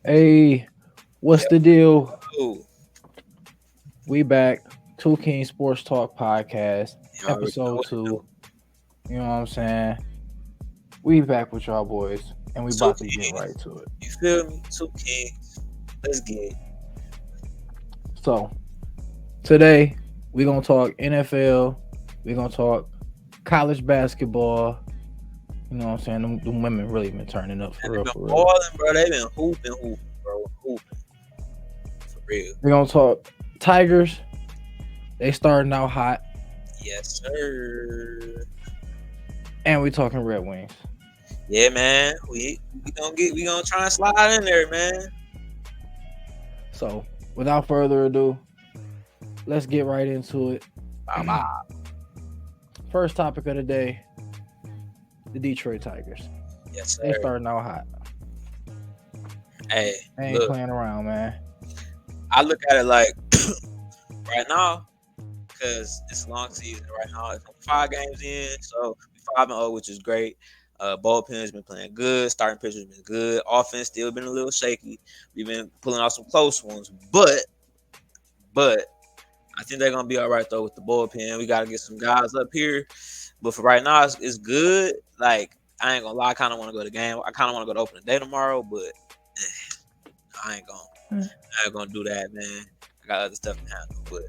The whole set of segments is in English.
Hey, what's Yo, the deal? you We back. Two King Sports Talk Podcast, already know episode what to do. 2. You know what I'm saying? We back with y'all boys, and we Two about to get Kings, right to it. you feel me? Two Kings. Let's get it. So today we gonna talk NFL. We gonna talk college basketball. You know what I'm saying? Them women really been turning up for And they've real, been for real. balling, bro. They've been hooping, bro. Hooping. For real. We gonna talk Tigers. They starting out hot, Yes, sir. and we talking Red Wings. Yeah, man. We gonna try and slide in there, man. So without further ado, let's get right into it. Bye bye. First topic of the day: the Detroit Tigers. Yes, They sir. starting out hot. Hey, They ain't look, playing around, man. I look at it like right now, because it's a long season right now. It's 5 games in, so we 5-0, which is great. Bullpen's been playing good. Starting pitchers been good. Offense still been a little shaky. We've been pulling out some close ones, but I think they're gonna be all right though with the bullpen. We gotta get some guys up here, but for right now, it's good. Like I ain't gonna lie, I kind of want to go to the game. I kind of want to go to opening day tomorrow, but I ain't gonna. I ain't gonna do that, man. I got other stuff to handle, but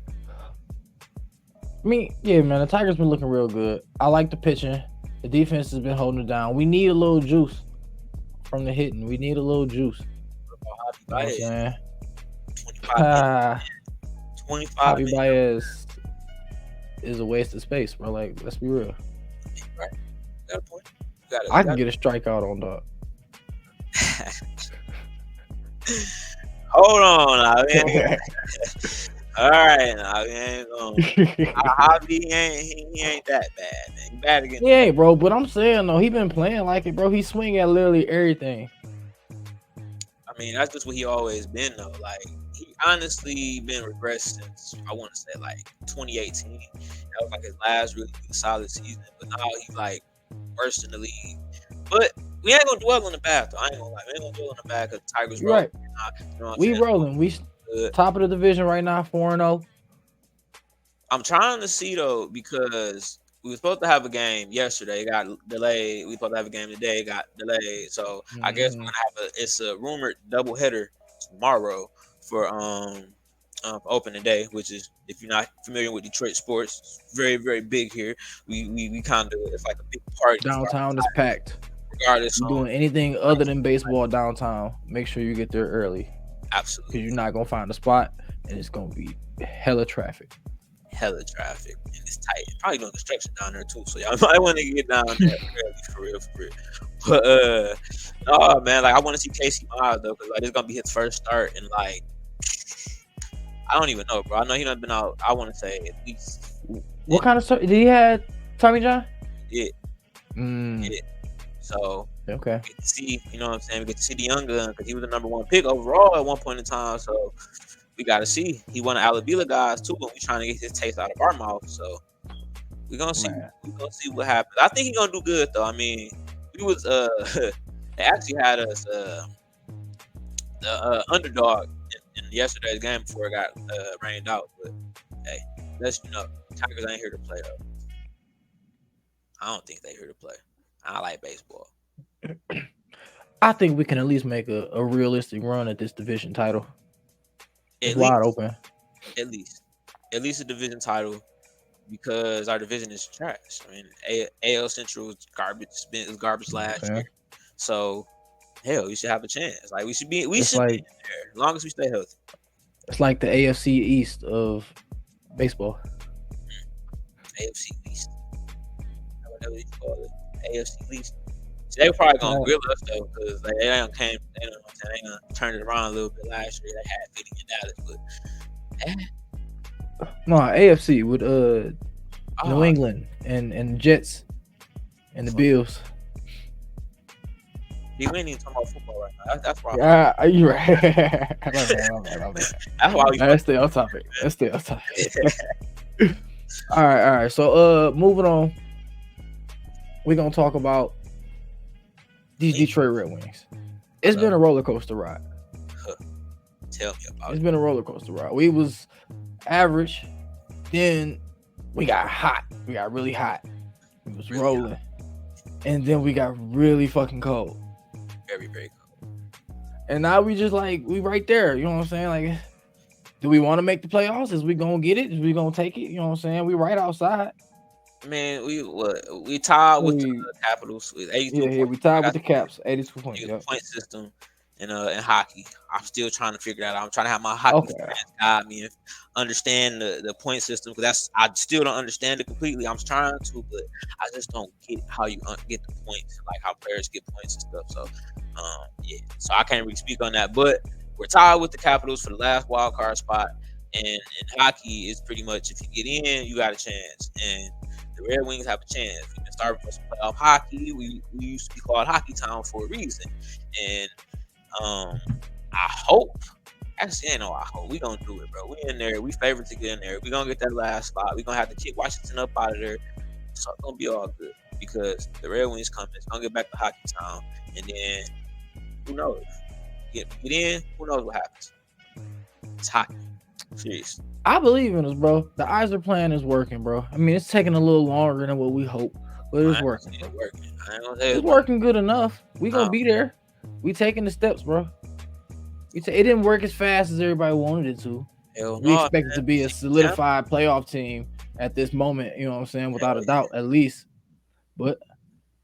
Yeah, man. The Tigers been looking real good. I like the pitching. The defense has been holding it down. We need a little juice from the hitting. We need a little juice. You know what I'm Baez, saying? 25 minutes. Ah, 25 Javi minutes. Baez is a waste of space, bro. Like, let's be real. Right. Got a point. You got it. I can get a strikeout on dog. Hold on, now, man. All right, now we ain't gonna. Javi he ain't that bad, man. He bad again. Yeah, bro. But I'm saying though, he been playing like it, bro. He swing at literally everything. I mean, that's just what he always been though. Like he honestly been regressed since I want to say like 2018. That was like his last really solid season, but now he's like worse in the league. But we ain't gonna dwell on the bad though. I ain't gonna lie, we ain't gonna dwell on the bad because Tigers You're roll. right. You know what I'm We saying? rolling. We Good. top of the division right now, 4-0. I'm trying to see though because we were supposed to have a game yesterday. It got delayed. We were supposed to have a game today. It got delayed. So I guess we're gonna have it's a rumored doubleheader tomorrow for opening day, which is if you're not familiar with Detroit sports, it's very very big here. We kind of it's like a big party Downtown is packed. regardless. You doing anything other than baseball downtown, make sure you get there early Absolutely because you're not gonna find a spot and it's gonna be hella traffic. hella traffic and it's tight. Probably doing construction down there too, so y'all might want to get down there early for real, for real. But no man, like I want to see Casey Miles though, because like this is gonna be his first start and like I don't even know, bro. I know he done been out. I want to say at least What kind of stuff did he have? Tommy John? yeah. Mm, Yeah. So okay. we get to see, you know what I'm saying? We get to see the young gun because he was the number one pick overall at one point in time. So we got to see. He one of Alabila guys too, but we trying to get his taste out of our mouth. So we gonna see. Man. We gonna see what happens. I think he gonna do good though. I mean, we was they actually had us the underdog in yesterday's game before it got rained out. But hey, let's Tigers ain't here to play though. I don't think they here to play. I like baseball. I think we can at least make a realistic run at this division title. It's At wide least, open. at least a division title because our division is trash. I mean, AL Central is garbage. It was garbage last Okay. year. So hell, we should have a chance. Like we should be. We It's should be like in there as long as we stay healthy. it's like the AFC East of baseball. AFC East, whatever you call it, AFC East. So they probably gonna grill us though, because like, they don't came. They don't. They gonna turn it around a little bit last year. They had Fitty in Dallas, but No, AFC with New ah, England and Jets and the Fuck. Bills. we ain't even talking about football right now. That's why. Yeah, are you right? My bad. That's why we. Let's stay on topic. All right. So moving on. We're gonna talk about these Detroit Red Wings. It's been a roller coaster ride. Tell me about It's it. been a roller coaster ride. We was average, then we got hot. We got really hot. It was Really rolling, and then we got really fucking cold. very, very cool. And now we just like we right there. You know what I'm saying? Like, do we want to make the playoffs? Is we gonna get it? Is we gonna take it? You know what I'm saying? We right outside. Man, we tied with the Capitals with 82 Yeah, we points. tied Like I with the said, Caps, 82 points. use Yep. the point system in hockey. I'm still trying to figure that out. I'm trying to have my hockey Okay. friends guide me and understand the point system because that's I still don't understand it completely. I'm trying to, but I just don't get how you get the points, like how players get points and stuff. So, yeah. So I can't really speak on that, but we're tied with the Capitals for the last wild card spot. And in hockey, is pretty much if you get in, you got a chance. And the Red Wings have a chance. We've been starting for some playoff hockey. We used to be called Hockey Town for a reason. And I hope. Actually, ain't no I hope. We gonna do it, bro. We in there. We favored to get in there. We gonna get that last spot. We gonna have to kick Washington up out of there. So it's gonna be all good because the Red Wings coming. It's gonna get back to Hockey Town, and then who knows? Get in. Who knows what happens? It's hockey. Serious. I believe in us, bro. The Eisner plan is working, bro. I mean, it's taking a little longer than what we hope, but it's working. It's working. I ain't gonna say it's working good enough. We gonna be there. We taking the steps, bro. It didn't work as fast as everybody wanted it to. We expect it to be a solidified playoff team at this moment. You know what I'm saying? Without a doubt, at least. But you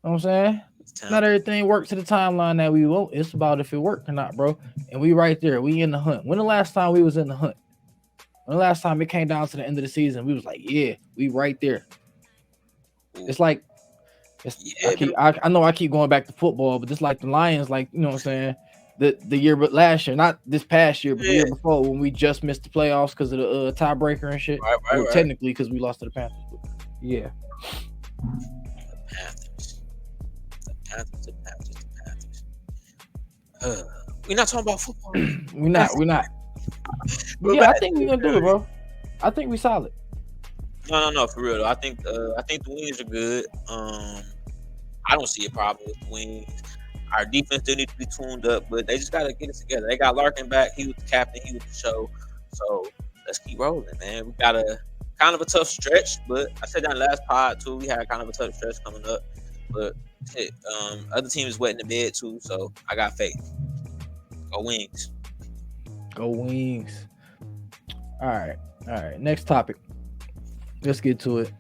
know what I'm saying? Not everything works to the timeline that we want. It's about if it worked or not, bro. And we right there. We in the hunt. When the last time we was in the hunt? When the last time it came down to the end of the season, we was like, yeah, we right there. It's like, I know I keep going back to football, but it's like the Lions, like, you know what I'm saying? The year, but last year, not this past year, but the year before when we just missed the playoffs because of the tiebreaker and shit. Right. Technically, because we lost to the Panthers. But yeah. The Panthers. We're not talking about football. We're not. Yeah, I think we're gonna do it, bro. I think we solid. No, for real though. I think the Wings are good. I don't see a problem with the Wings. Our defense still need to be tuned up, but they just gotta get it together. They got Larkin back. He was the captain. He was the show. So let's keep rolling, man. We got a kind of a tough stretch, but I said that in the last pod too. We had kind of a tough stretch coming up, but shit, other team is wetting the bed too. So I got faith. Go Wings. Go Wings. All right. Next topic. Let's get to it.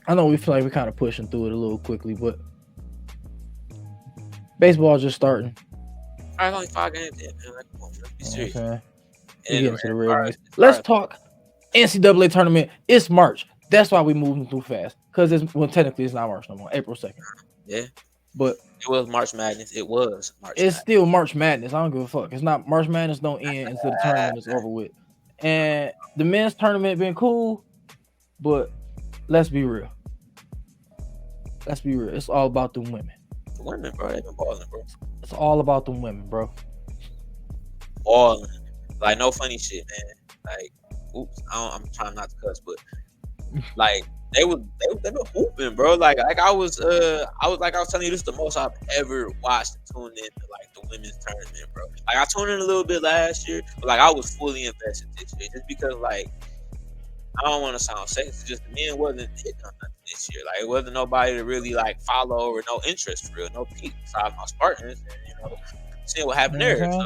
I know we feel like we're kind of pushing through it a little quickly, but baseball just starting. All right, only 5 games in, man. Like, come on, let's be serious. Let's talk NCAA tournament. It's March. That's why we moving through fast. Because technically it's not March no more. April 2nd. Yeah. But it was March Madness. It was March Madness. Still March Madness. I don't give a fuck. It's not March Madness don't end until the tournament is over with. And the men's tournament been cool, but let's be real. It's all about the women. The women, bro. They've been balling, bro. It's all about the women, bro. Balling. Like, no funny shit, man. Like, oops. I'm trying not to cuss, but like they been hooping, bro. Like I was telling you, this is the most I've ever watched and tuned in to like the women's tournament, bro. Like I tuned in a little bit last year, but like I was fully invested this year, just because like I don't want to sound sexist, just the men wasn't hitting on nothing this year. Like it wasn't nobody to really like follow or no interest for real, no peak besides my Spartans, and seeing what happened there. So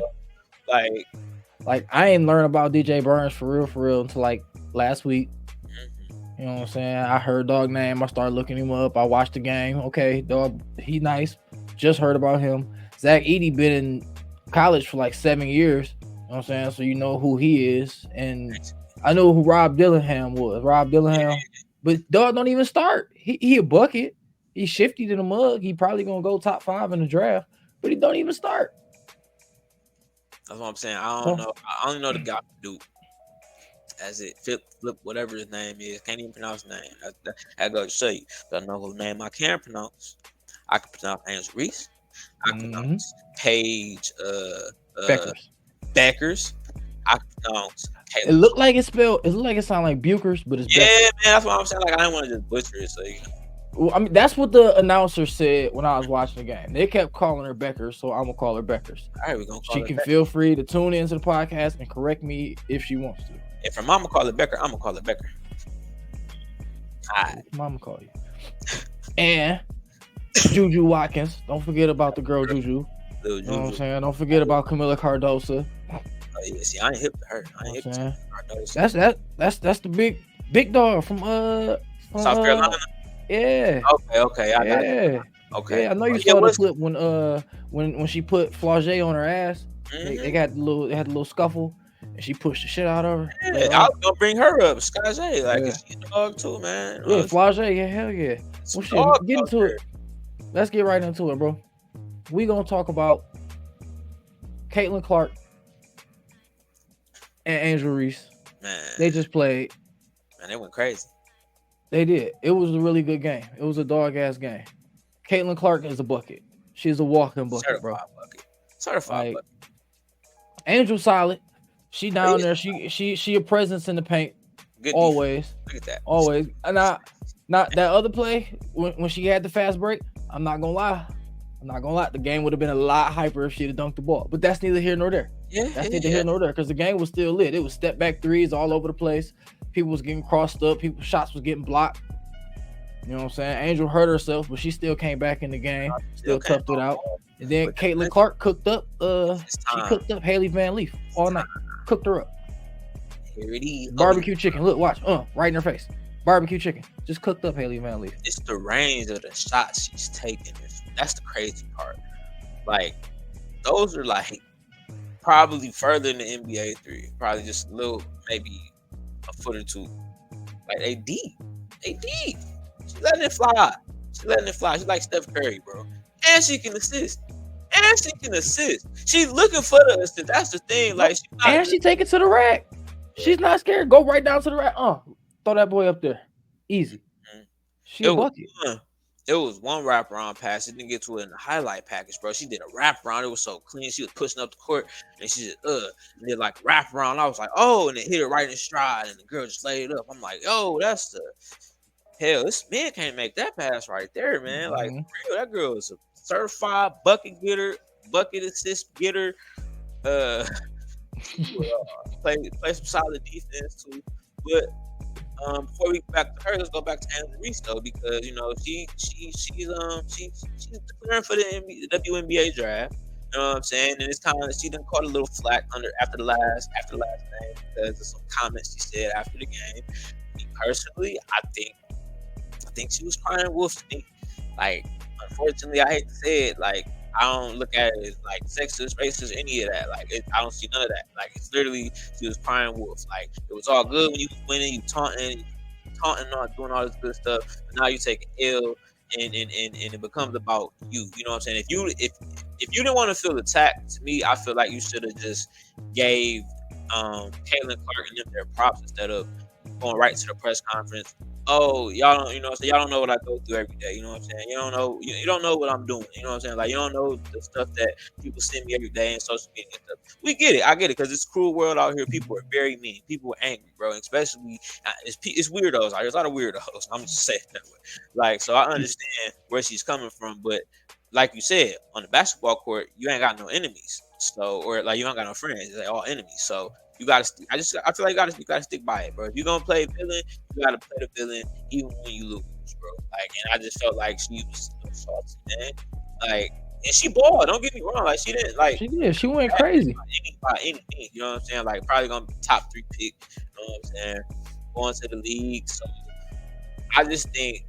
like I ain't learned about DJ Burns for real until like last week. You know what I'm saying? I heard dog name. I started looking him up. I watched the game. Okay, dog, he nice. Just heard about him. Zach Edey been in college for like 7 years. You know what I'm saying? So you know who he is. And I know who Rob Dillingham was. But dog don't even start. He a bucket. He's shifty to the mug. He probably gonna go top 5 in the draft, but he don't even start. That's what I'm saying. I don't know. I only know the guy Duke. As it flip, whatever his name is, can't even pronounce his name. I go to show you. But I know whose name I can pronounce. I can pronounce Angel Reese. I can pronounce Paige Beckers. I can pronounce Caleb. It look like it sound like Bukers, but it's Beckers. Man, that's what I'm saying. Like I didn't want to just butcher it, so Well, I mean, that's what the announcer said when I was watching the game. They kept calling her Beckers, so I'm gonna call her Beckers. All right, we're gonna She call it can Becker. feel free to tune into the podcast and correct me if she wants to. If her mama call it Becker, I'm gonna call it Becker. All right. Mama call you. And Juju Watkins. Don't forget about the girl Juju. Little You know what I'm Juju. saying? Don't forget about Camila Cardosa. Oh, yeah, see, I ain't hip to her. I ain't You hip know to what her. I'm saying? That's the big dog from South Carolina. yeah. Okay, I got you. Yeah. Okay. Yeah, I know you Yeah, saw the what's clip when she put Flau'jae on her ass. They got they had a little scuffle and she pushed the shit out of her. yeah, I was gonna bring her up, Sky J. Like, Yeah. she's a dog too, man. Yeah, Flau'jae, yeah, hell yeah. Some Well, dog shit, get out into there. it. Let's get right into it, bro. We gonna talk about Caitlin Clark and Angel Reese. Man, They just played. man, they went crazy. They did. It was a really good game. It was a dog ass game. Caitlin Clark is a bucket. She's a walking bucket, bro. Certified Like, bucket. Angel solid. She down Yeah. there. She a presence in the paint Good defense. always. Look at that. Always. And not that other play when she had the fast break. I'm not gonna lie. The game would have been a lot hyper if she'd have dunked the ball. But that's neither here nor there. Yeah, That's neither here nor there because the game was still lit. It was step back threes all over the place. People was getting crossed up. People's shots was getting blocked. You know what I'm saying? Angel hurt herself, but she still came back in the game. Still toughed it out. And then Caitlin Clark cooked up. She cooked up Haley Van Leaf all night. Cooked her up. Here it is. Barbecue chicken. Look, watch. Right in her face. Barbecue chicken. Just cooked up Haley Van Leaf. It's the range of the shots she's taking. That's the crazy part. Like, those are like probably further in the NBA three. Probably just a little, maybe a foot or two. Like, they deep. She's letting it fly. She's like Steph Curry, bro. And she can assist. She's looking for the assist. That's the thing. Like, she take it to the rack. She's not scared. Go right down to the rack. Throw that boy up there. Easy. She a bucket. It was one wraparound pass. She didn't get to it in the highlight package, bro. She did a wraparound. It was so clean. She was pushing up the court, and she just and did like wraparound. I was like, oh, and it hit her right in stride, and the girl just laid it up. I'm like, oh, that's the hell. This man can't make that pass right there, man. Like, real, that girl is a certified bucket getter, bucket assist getter. Play some solid defense too, but. Before we go back to her, let's go back to Angel Reese though, because you know she's declaring for the WNBA draft. You know what I'm saying? And it's kind of she done caught a little flack after the last game because of some comments she said after the game. Me personally, I think she was crying wolf to me. Like, unfortunately, I hate to say it, like I don't look at it as like sexist, racist, any of that. Like, I don't see none of that. Like, it's literally she was crying wolf. Like, it was all good when you was winning, you taunting, doing all this good stuff. But now you take an L, and it becomes about you. You know what I'm saying? If you didn't want to feel attacked, to me, I feel like you should have just gave Caitlin Clark and them their props instead of going right to the press conference. Oh, y'all don't, y'all don't know what I go through every day. You know what I'm saying? You don't know, you don't know what I'm doing. You know what I'm saying? Like, you don't know the stuff that people send me every day in social media and stuff. We get it. I get it because it's a cruel world out here. People are very mean. People are angry, bro. And especially, it's weirdos out here. There's a lot of weirdos. I'm just saying that way. Like, so I understand where she's coming from, but like you said, on the basketball court, you ain't got no enemies. So, or like you ain't got no friends. They're all enemies. So you gotta. I feel like you gotta stick by it, bro. If you're gonna play villain, you gotta play the villain even when you lose, bro. Like, and I just felt like she was salty, man. Like, and she balled. Don't get me wrong. Like, she didn't like. She did. She went crazy. By anything, you know what I'm saying? Like, probably gonna be top 3 pick. You know what I'm saying? Going to the league. So I just think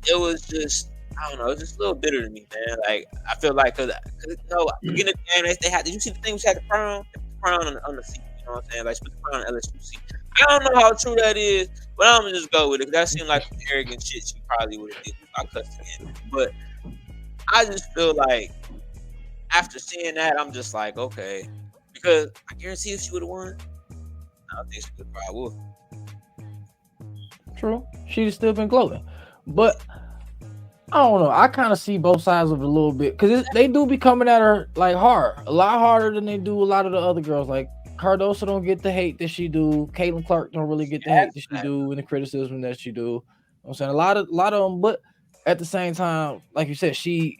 it was just. I don't know. It's just a little bitter to me, man. Like, I feel like because beginning of the game, they had. Did you see the thing? She had the crown on the seat. You know what I'm saying? Like, she put the crown on LSU seat. I don't know how true that is, but I'm gonna just go with it. That seemed like some arrogant shit she probably would have did if I cussed again. But I just feel like after seeing that, I'm just like, okay, because I guarantee if she would have won, I don't think she would probably would. True, she'd have still been gloating, but. I don't know. I kind of see both sides of it a little bit because they do be coming at her like hard, a lot harder than they do a lot of the other girls. Like Cardoso don't get the hate that she do. Caitlin Clark don't really get the hate that she do and the criticism that she do. You know what I'm saying a lot of them, but at the same time, like you said, she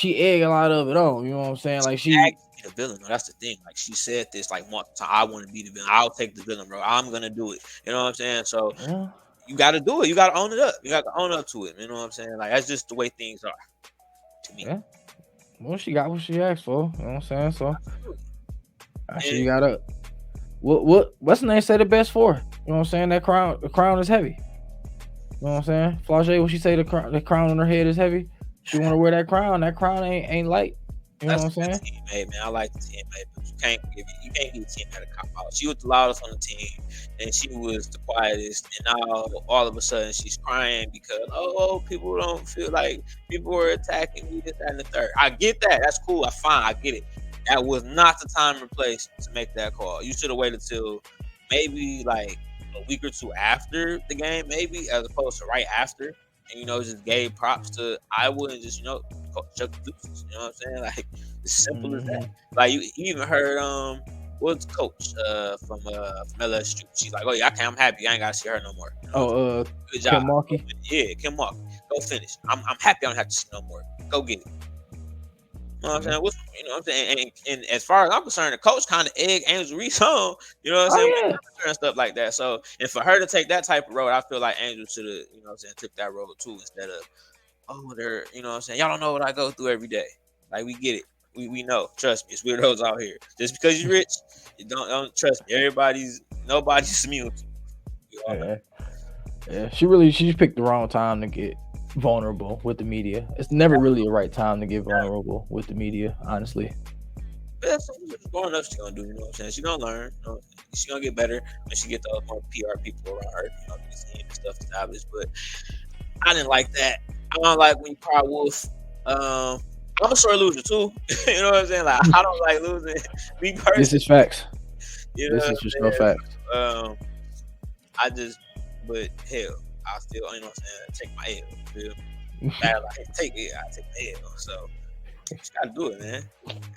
egg a lot of it on. You know what I'm saying? Like She she, asked the villain. No, that's the thing. Like she said this like multiple times. I want to be the villain. I'll take the villain, bro. I'm gonna do it. You know what I'm saying? So yeah, you got to do it. You got to own it up. You got to own up to it. You know what I'm saying? Like that's just the way things are to me. yeah. Well, she got what she asked for. You know what I'm saying? So she And got a what's the name said it best for? You know what I'm saying? The crown is heavy. You know what I'm saying? Flau'jae, what she say? The crown on her head is heavy. She want to wear that crown. That crown ain't light. You know that's what I'm a saying? good teammate, man. I like the teammate, but you can't give a teammate a cop out. She was the loudest on the team, and she was the quietest. And now all of a sudden she's crying because people don't feel like people were attacking me, this, that, and the third. I get that. That's cool. I fine. I get it. That was not the time and place to make that call. You should have waited till maybe like a week or two after the game, maybe, as opposed to right after. And just gave props to Iowa and just chuck the deuces. You know what I'm saying? Like as simple as that. Like you even heard what's coach from LSU? She's like, oh yeah, I'm happy. I ain't gotta see her no more. You know good job. Kim Markey. Yeah, Kim Markey. Go finish. I'm happy I don't have to see no more. Go get it. You know what I'm saying? You know what I'm saying? And as far as I'm concerned, the coach kind of egged Angel Reese on. You know what I'm saying? Yeah. And stuff like that. So, and for her to take that type of road, I feel like Angel should have, you know what I'm saying, took that road too instead of, they're, you know what I'm saying, y'all don't know what I go through every day. Like, we get it. We know. Trust me. It's weirdos out here. Just because you're rich, you don't trust me. Nobody's immune to you. Yeah. She picked the wrong time to get vulnerable with the media. It's never really a right time to get vulnerable with the media, honestly. That's growing up, she's gonna do. You know what I'm saying? She's gonna learn. She's gonna get better when she get the more PR people around her. These and stuff established. But I didn't like that. I don't like when you cry wolf. I'm a sore loser too. You know what I'm saying? Like I don't like losing. Me personally. This is facts. You know this is just no facts. But hell, I still, you know what I'm saying, take my L. Bad, like, take my L. So, you gotta do it, man.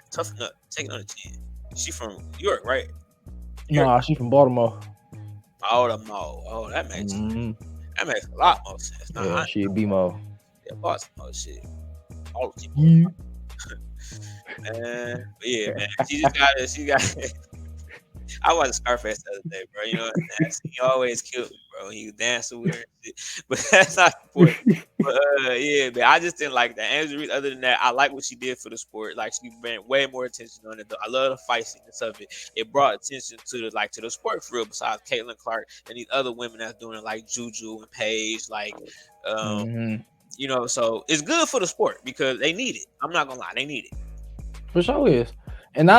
Toughen up. Take it on the chin. She from New York, right? Nah, she from Baltimore. Baltimore. Oh, that makes a lot more sense. Yeah, she a BMO. Yeah, Baltimore shit. All the people. But yeah, man. She got I watched Scarface the other day, bro. You know what I'm saying? He always killed me, bro. He was dancing with her and shit. But that's not important. But yeah, man. I just didn't like that. Angela Reese, other than that, I like what she did for the sport. Like she brought way more attention on it. I love the feistiness of it. It brought attention to the sport for real, besides Caitlin Clark and these other women that's doing it, like Juju and Paige, like so it's good for the sport because they need it. I'm not gonna lie, they need it. For sure is. And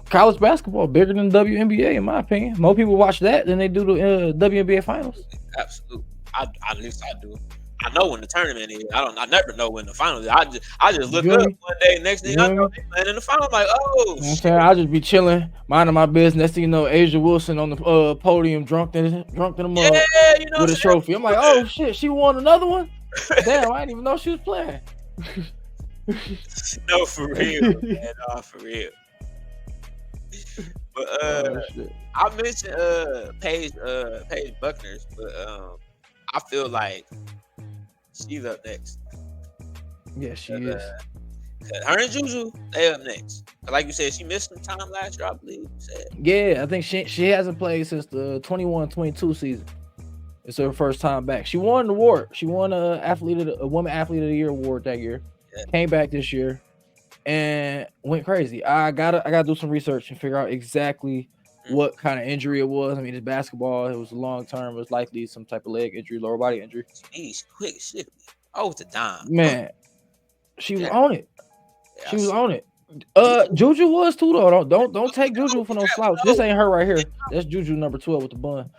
college basketball bigger than WNBA, in my opinion. More people watch that than they do the WNBA finals. Absolutely. At least I do. I know when the tournament is. I never know when the finals is. I just look up one day, next thing I know, they playing in the final. I'm like, oh, you know shit. I'll just be chilling, minding my business. Next thing you know, Asia Wilson on the podium, drunk in the mug with a trophy. I'm like, oh shit, she won another one? Damn, I didn't even know she was playing. No, for real, man. No, for real. But I mentioned Paige Buckners, but I feel like she's up next. Yeah, she is. Her and Juju, they up next. Like you said, she missed some time last year, I believe. You said. Yeah, I think she hasn't played since the 21-22 season. It's her first time back. She won the award. She won a Women Athlete of the Year award that year. Yeah. Came back this year and went crazy. I gotta do some research and figure out exactly what kind of injury it was. I mean, it's basketball. It was long term. It was likely some type of leg injury, lower body injury. She's quick, shifty. Oh, it's a dime. Man, she was on it. She was on it. Juju was too though. Don't take Juju for no slouch. This ain't her right here. That's Juju number 12 with the bun.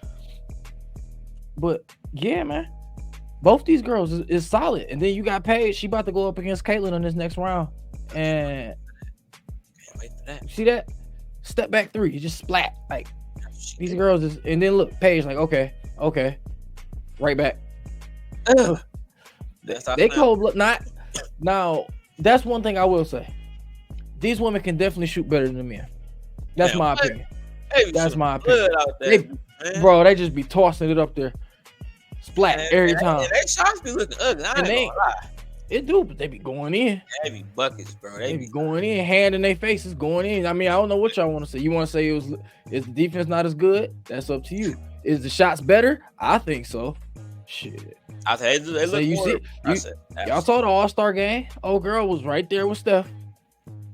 But yeah, man, both these girls is solid. And then you got Paige. She about to go up against Caitlin in this next round. And can't wait for that. See that? Step back three. You just splat. Like these girls is, and then look, Paige, like, okay. Right back. They cold look not now. That's one thing I will say. These women can definitely shoot better than the men. That's my opinion. That's my opinion. Bro, they just be tossing it up there. splat every time. They shots be looking ugly. I ain't gonna lie. It do, but they be going in. They be buckets, bro. They be going in, hand in their faces, going in. I mean, I don't know what y'all want to say. You want to say is the defense not as good? That's up to you. Is the shots better? I think so. Shit. I say they look more. Y'all saw the All-Star game. Old girl was right there with Steph.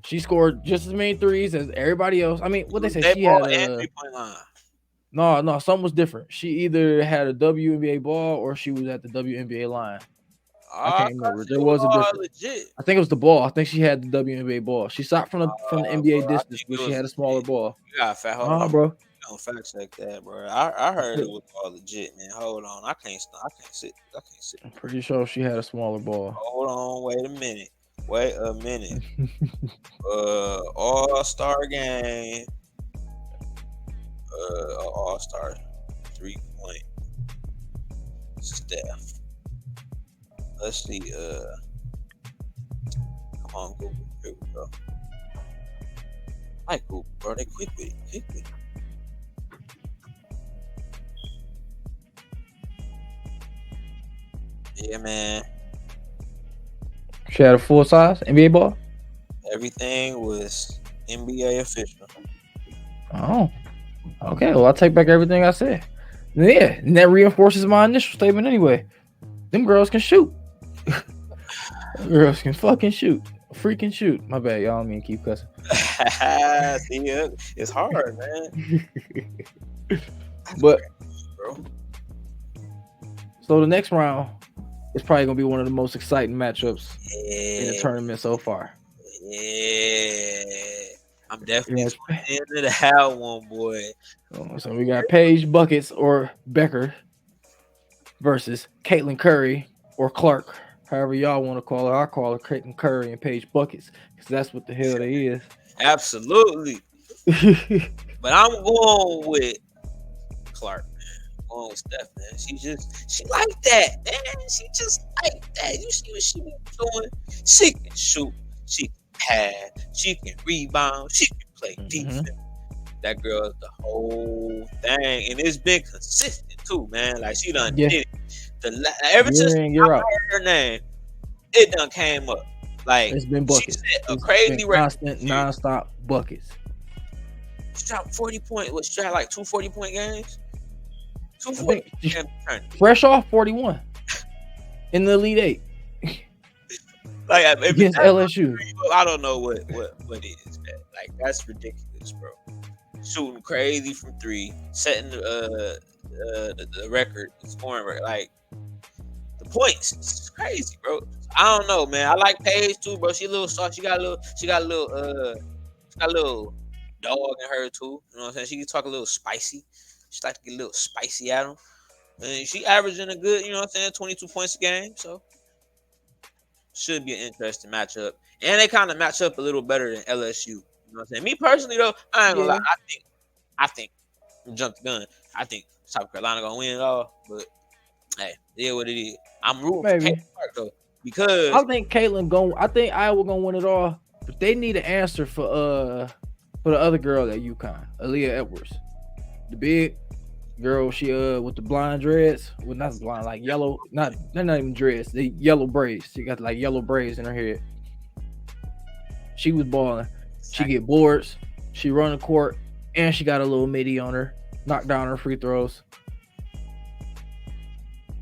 She scored just as many threes as everybody else. I mean, what they say? She had a 3-point line. No, something was different. She either had a WNBA ball or she was at the WNBA line. I can't remember. There was a difference. Legit. I think it was the ball. I think she had the WNBA ball. She shot from the NBA distance, but she had a smaller ball. You got fat. Hold on, bro. Don't fact check that, bro. I heard it was all legit, man. Hold on, I can't sit. I'm pretty sure she had a smaller ball. Hold on, wait a minute. All-Star game. All-Star 3-point. Steph. Let's see. Come on, Google. Here we go. I like Google, bro. They quick with it. Yeah, man. She had a full size NBA ball. Everything was NBA official. Oh, okay. Well, I'll take back everything I said. Yeah, and that reinforces my initial statement anyway. Them girls can shoot. Girls can fucking shoot. Freaking shoot. My bad, y'all. I don't mean keep cussing. See, it's hard, man. But, bro. So the next round is probably gonna be one of the most exciting matchups in the tournament so far. Yeah, I'm definitely into that one, boy. So we got Paige Buckets or Becker versus Caitlin Curry or Clark, however y'all want to call her. I call her Caitlin Curry and Paige Buckets because that's what the hell they is. Absolutely. But I'm going with Clark. On Steph, man. She like that, man. She just like that. You see what she be doing? She can shoot, she can pass, she can rebound, she can play defense. That girl is the whole thing, and it's been consistent too, man. Like she done did it. Ever since I heard her name, it done came up. Like it's been buckets. She set a crazy constant, nonstop buckets. She dropped 40 points. What, she had like 2 40-point games? Fresh off 41 in the Elite Eight. Like against LSU. I don't know what it is, man. Like that's ridiculous, bro. Shooting crazy from 3, setting the record, scoring record. Like the points, it's crazy, bro. I don't know, man. I like Paige too, bro. She a little soft. She got a little dog in her too. You know what I'm saying? She can talk a little spicy. She like to get a little spicy at him. And she averaging a good, you know what I'm saying, 22 points a game. So should be an interesting matchup. And they kind of match up a little better than LSU. You know what I'm saying? Me personally though, I ain't gonna lie. I think jump the gun. I think South Carolina gonna win it all. But hey, it is what it is. I'm rooting for Caitlin Clark though. Because I think Iowa gonna win it all. But they need an answer for the other girl at UConn, Aaliyah Edwards. The big girl, she with the blonde dreads. Well, not blonde, like yellow. They're not even dreads. They yellow braids. She got like yellow braids in her head. She was balling. She get boards. She run the court, and she got a little midi on her. Knock down her free throws.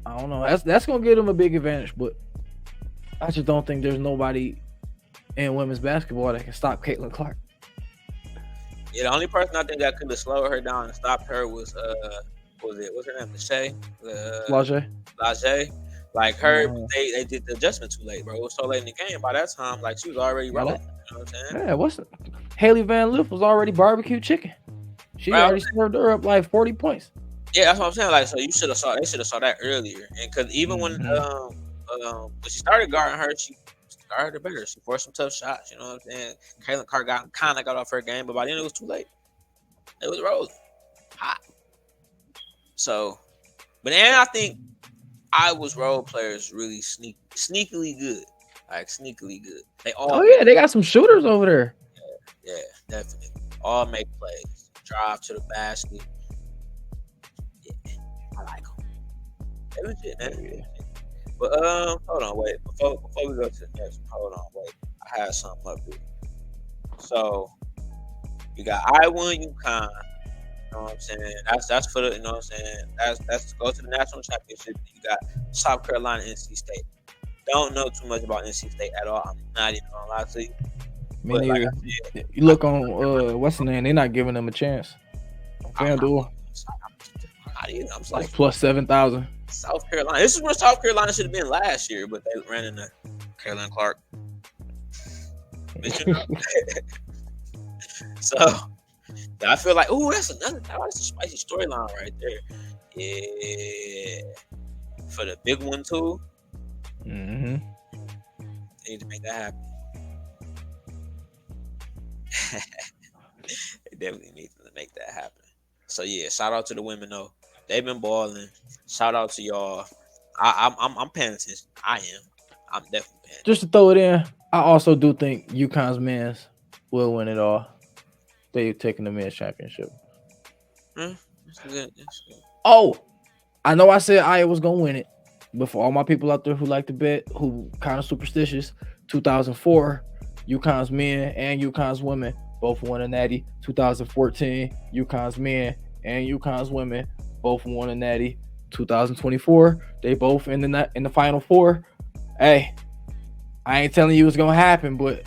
I don't know. That's gonna give them a big advantage, but I just don't think there's nobody in women's basketball that can stop Caitlin Clark. Yeah, the only person I think that could have slowed her down and stopped her was what's her name? Lajay. Like her, they did the adjustment too late, bro. It was so late in the game. By that time, like she was already rolling. You know what I'm saying? Yeah, Haley Van Lith was already barbecue chicken. She already served her up like 40 points. Yeah, that's what I'm saying. Like, so they should have saw that earlier. And because even when she started guarding her, she guarded her better. She forced some tough shots. You know what I'm saying? Caitlin Clark kind of got off her game, but by then it was too late. It was rolling hot. So, but then I think Iowa's role players really sneakily good. Like sneakily good. They all they got some shooters over there. Yeah, definitely. All make plays. Drive to the basket. Yeah, I like them. They legit, man. Yeah. But hold on, wait. Before we go to the next one, hold on, wait. I had something up here. So you got Iowa and UConn. You know what I'm saying? That's for the, you know what I'm saying? That's to go to the national championship. You got South Carolina, NC State. Don't know too much about NC State at all. I'm not even gonna lie to you. Me But like neither. I said, You look on what's the name? They're not giving them a chance. FanDuel. I'm Like like plus 7,000. South Carolina. This is where South Carolina should have been last year, but they ran into Carolyn Clark. But, you know. So I feel like, oh, that's a spicy storyline right there. Yeah, for the big one too. Mm-hmm. They need to make that happen. They definitely need to make that happen. So yeah, shout out to the women though. They've been balling. Shout out to y'all. I'm paying attention. I am. I'm definitely paying attention. Just to throw it in, I also do think UConn's men's will win it all. They're taking the men's championship. That's good. Oh, I know I said Iowa's gonna win it, but for all my people out there who like to bet, who kind of superstitious, 2004, UConn's men and UConn's women both won a natty. 2014, UConn's men and UConn's women both won a natty. 2024, they both in the final four. Hey, I ain't telling you it's gonna happen, but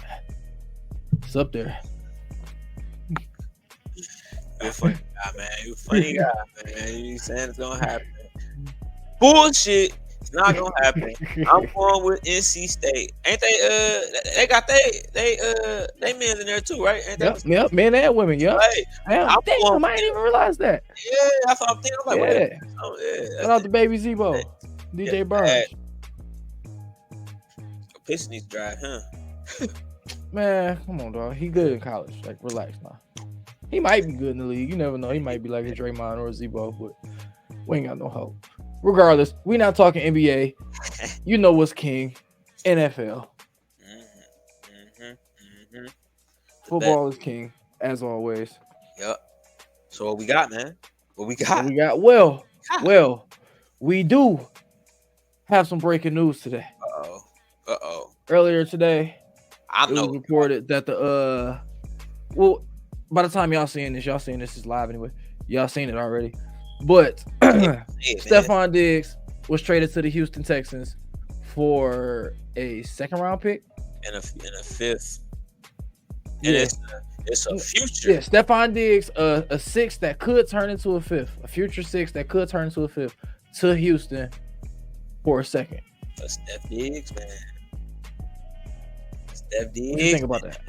it's up there. You're a funny guy, man. You're a funny guy, man. You saying it's gonna happen? Bullshit. It's not gonna happen. I'm going with NC State. Ain't they? They got they men's in there too, right? Ain't Yep, men and women. Yep. Hey, Damn, I didn't even realize that. Yeah, that's what I'm thinking. I'm like, yeah. Shout out to Baby Zebo, DJ Burns. Pistons needs to drive, huh? Man, come on, dog. He good in college. Like, relax now. He might be good in the league. You never know. He might be like a Draymond or a Zebo, but we ain't got no hope. Regardless, we not talking NBA. You know what's king. NFL. Football is king, as always. Yep. So what we got, man? What we got? Well, we do have some breaking news today. Uh-oh. Earlier today, it was reported that by the time y'all seeing this is live anyway. Y'all seen it already. But Stephon Diggs was traded to the Houston Texans for a second round pick and a fifth. And it's a future. Yeah, Stephon Diggs, a six that could turn into a fifth, a future six that could turn into a fifth to Houston for a second. For Steph Diggs, man. Steph Diggs. What do you think about that?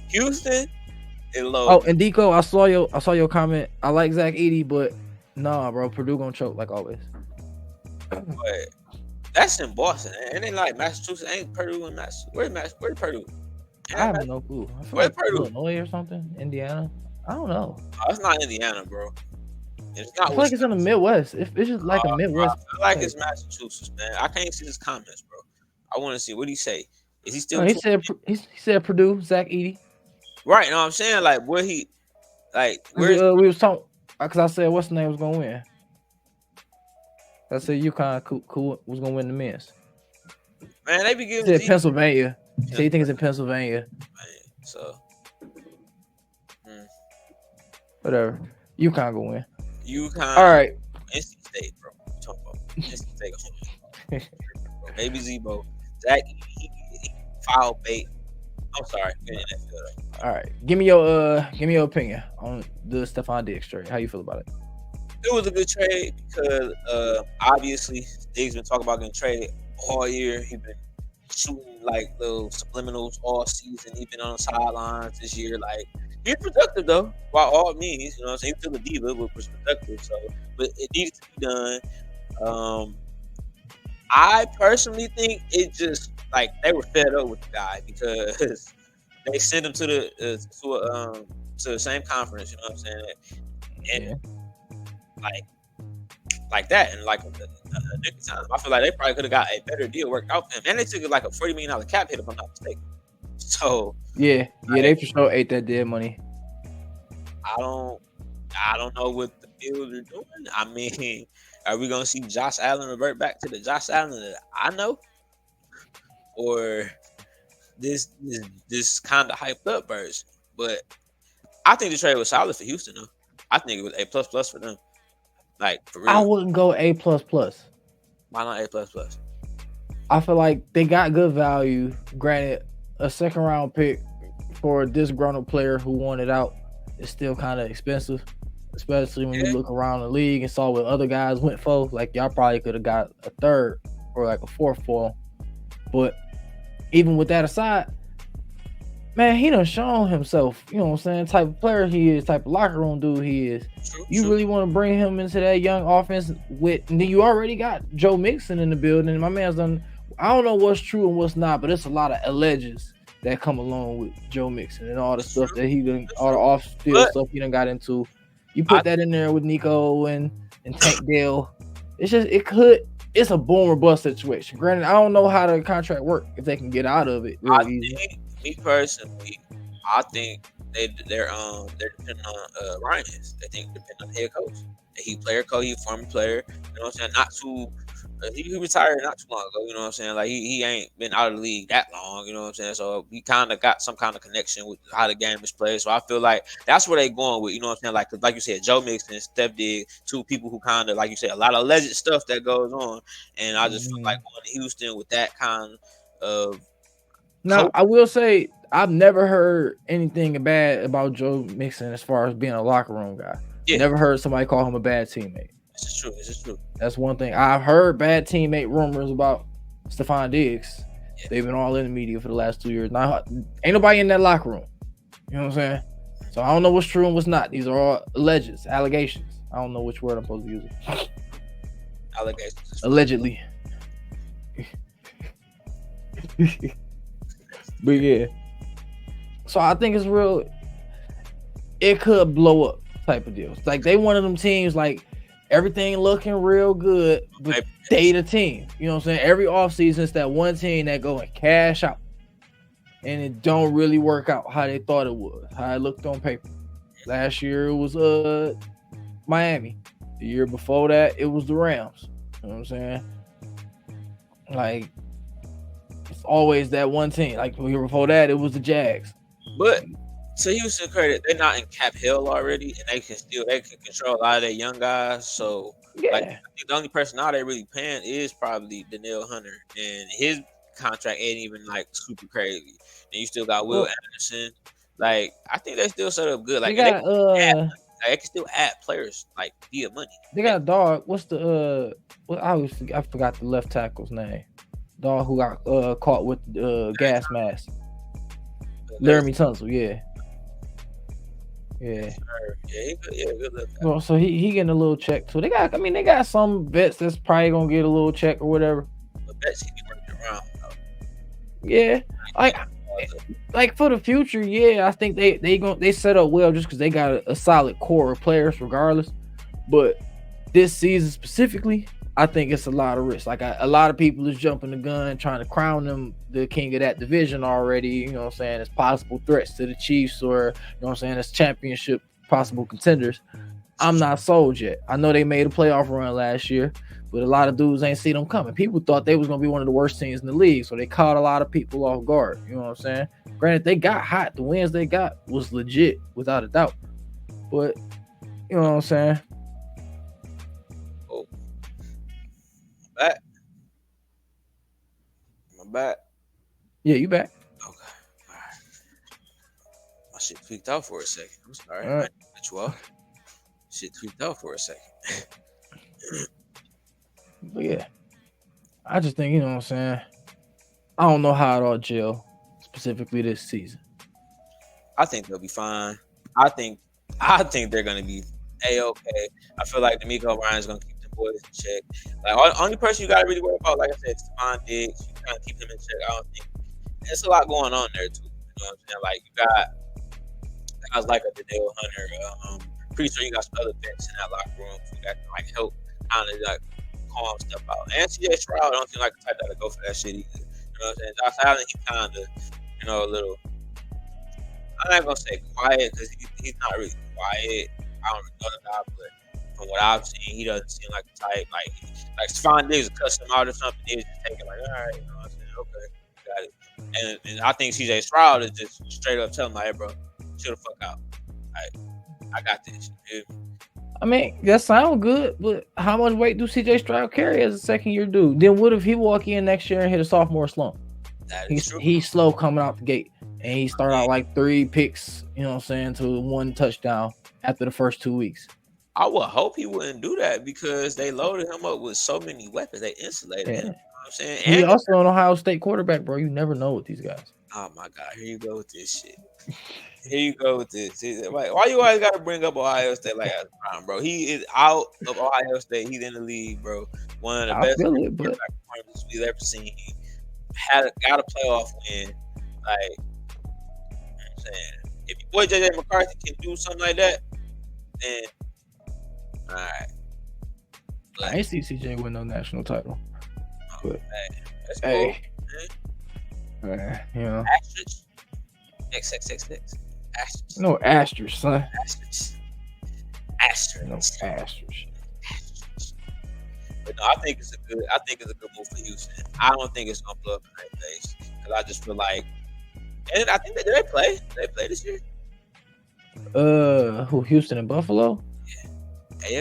Houston is low. Oh, and Deco, I saw your comment. I like Zach Edey, but nah, bro, Purdue gonna choke like always. But that's in Boston, and then like Massachusetts. Ain't Purdue in Massachusetts? Where's Purdue? I have no clue. I feel like Purdue? Illinois or something. Indiana. I don't know. Oh, it's not Indiana, bro. It's not. I feel like it's in the Midwest. It's just like a Midwest. I feel like it's Massachusetts, man. I can't see his comments, bro. I want to see what he say. Is he still? No, he said Purdue. Zach Edey. Right. No, I'm saying like where he, like where we was talking because I said what's the name was gonna win. I said UConn cool was gonna win the men's. Man, they be giving. He said Pennsylvania. So you think it's in Pennsylvania? Man, so. Whatever. UConn gonna win. UConn. All right. NC State, bro. What you talking about? NC State. Baby Zebo. Zach, he foul bait. I'm sorry. All right. Give me your opinion on the Stephon Diggs trade. How you feel about it? It was a good trade because obviously Diggs been talking about getting traded all year. He's been shooting like little subliminals all season. He's been on the sidelines this year. Like he's productive though, by all means. You know what I'm saying? He's still a diva, but was productive. So, but it needs to be done. I personally think it just like they were fed up with the guy because they sent him to the same conference. You know what I'm saying? And like that, and like the time, I feel like they probably could have got a better deal worked out for him. And they took like a $40 million cap hit, if I'm not mistaken. So yeah, they for sure ate that dead money. I don't I don't know what the Bills are doing. I mean, are we gonna see Josh Allen revert back to the Josh Allen that I know, or this kind of hyped up version? But I think the trade was solid for Houston, though. I think it was A plus plus for them, like for I real. wouldn't go A plus plus. Why not A plus plus? I feel like they got good value. Granted, a second round pick for a disgruntled player who wanted out is still kind of expensive, especially when you Yeah, look around the league and saw what other guys went for. Like y'all probably could have got a third or like a fourth for him. But even with that aside, man, he done shown himself, you know what I'm saying, type of player he is, type of locker room dude he is. true, You true. really want to bring him into that young offense and then you already got Joe Mixon in the building. My man's done, I don't know what's true and what's not, but it's a lot of alleges that come along with Joe Mixon and all the It's stuff true. that he done, It's all the true. off-field But stuff he done got into. You I put that in there with Nico and Tank Dell. It's a boom or bust situation. Granted, I don't know how the contract work if they can get out of it real I easy. think, me personally, I think they're depending on Ryan is. They think depending on the head coach. He player coach, he former player. You know what I'm saying? Not too. He retired not too long ago. You know what I'm saying? Like he ain't been out of the league that long. You know what I'm saying? So he kind of got some kind of connection with how the game is played. So I feel like that's where they going with. You know what I'm saying? Like you said, Joe Mixon, Steph Diggs, two people who kind of like you said a lot of alleged stuff that goes on. And I just feel like going to Houston with that kind of Now, coach. I will say I've never heard anything bad about Joe Mixon as far as being a locker room guy. Yeah, Never heard somebody call him a bad teammate. this is true. This is true. That's one thing. I've heard bad teammate rumors about Stephon Diggs. Yeah. They've been all in the media for the last 2 years. Now, ain't nobody in that locker room. You know what I'm saying? So I don't know what's true and what's not. These are all allegations. I don't know which word I'm supposed to use. Allegations. Allegedly. But yeah. So I think it's real. It could blow up type of deals. Like they one of them teams like everything looking real good, but they the team. You know what I'm saying? Every offseason it's that one team that go and cash out. And it don't really work out how they thought it would, how it looked on paper. Last year it was Miami. The year before that it was the Rams. You know what I'm saying? Like it's always that one team. Like the year before that it was the Jags. But to Houston credit, they're not in cap hell already, and they can control a lot of their young guys. So Yeah. like I think the only person now they really paying is probably Danielle Hunter, and his contract ain't even like super crazy. And you still got Will Anderson. Like I think they still set up good. Like they got they can still add players like via money. they got a dog. What's the I forgot the left tackle's name. Dog who got caught with gas mask. Laramie Tunsil, yeah. Yeah, good left tackle. Well, so he getting a little check too. They got some vets that's probably gonna get a little check or whatever. But bets he be working around. Yeah, like for the future, yeah, I think they set up well just because they got a solid core of players regardless. But this season specifically, I think it's a lot of risk. Like a lot of people is jumping the gun, trying to crown them the king of that division already. You know what I'm saying? As possible threats to the Chiefs, or you know what I'm saying, as championship possible contenders. I'm not sold yet. I know they made a playoff run last year, but a lot of dudes ain't see them coming. People thought they was gonna be one of the worst teams in the league, so they caught a lot of people off guard. You know what I'm saying? Granted, they got hot. The wins they got was legit, without a doubt. But you know what I'm saying? Oh, back. My back. Yeah, you back. Okay. All right. My shit tweaked out for a second. I'm sorry. All right. I cut you off. Shit tweaked out for a second. But yeah, I just think, you know what I'm saying, I don't know how it all gel specifically this season. I think they'll be fine. I think they're gonna be a-okay. I feel like D'Amico Ryan's gonna keep the boys in check. Like only person you gotta really worry about, like I said, is Stephon Diggs. You kind of keep him in check. I don't think there's a lot going on there too. You know what I'm saying? Like you got guys like a Danielle Hunter. Pretty sure you got some other vets in that locker room who that can like help kind of like calm stuff out. And CJ Stroud, I don't seem like the type that'll go for that shit either. You know what I'm saying? Josh Allen, he kind of, a little. I'm not gonna say quiet because he's not really quiet. I don't really know the guy, but from what I've seen, he doesn't seem like the type. Like Stephon Diggs would cuss him out or something. He was just taking like, all right, you know what I'm saying? Okay, got it. And I think CJ Stroud is just straight up telling him, like, hey, bro, chill the fuck out. I got this. Dude. I mean, that sounds good, but how much weight do CJ Stroud carry as a second year dude? Then what if he walk in next year and hit a sophomore slump? He's slow coming out the gate, and he start out like 3 picks, you know what I'm saying, to 1 touchdown after the first 2 weeks. I would hope he wouldn't do that because they loaded him up with so many weapons. They insulated him. You know what I'm saying? He also an Ohio State quarterback, bro. You never know with these guys. Oh my God, here you go with this shit. Here you go with this. Like, why you always got to bring up Ohio State like that, bro? He is out of Ohio State. He's in the league, bro. One of the best quarterback performances we've ever seen. He got a playoff win. Like, you know what I'm saying, if your boy JJ McCarthy can do something like that, then all right. Like, I ain't see CJ win no national title. But that's cool. You know. Asterisk. XXXX. Asterisk. No asterisk, son. Asterisk. No asterisk. But no, I think it's a good move for Houston. I don't think it's gonna blow up in their face because I just feel like, and I think they play. They play this year. Who? Houston and Buffalo? Yeah.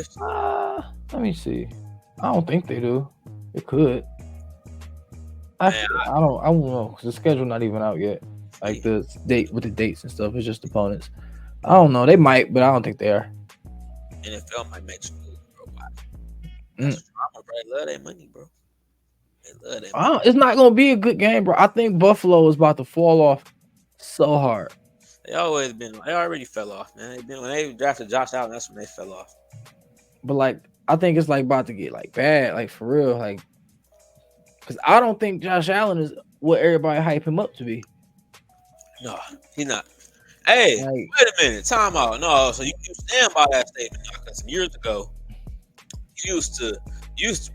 AFC. Let me see. I don't think they do. They could. I don't know because the schedule not even out yet. Like the date with the dates and stuff. It's just opponents. I don't know. They might, but I don't think they are. NFL might make some moves, bro. That's drama, bro. They love that money, bro. They love that money. It's not gonna be a good game, bro. I think Buffalo is about to fall off so hard. They already fell off, man. When they drafted Josh Allen, that's when they fell off. But like, I think it's like about to get like bad, like for real, like. Because I don't think Josh Allen is what everybody hype him up to be. No, he's not. Hey, wait a minute. Time out. No, so you stand by that statement now. Because some years ago, you used to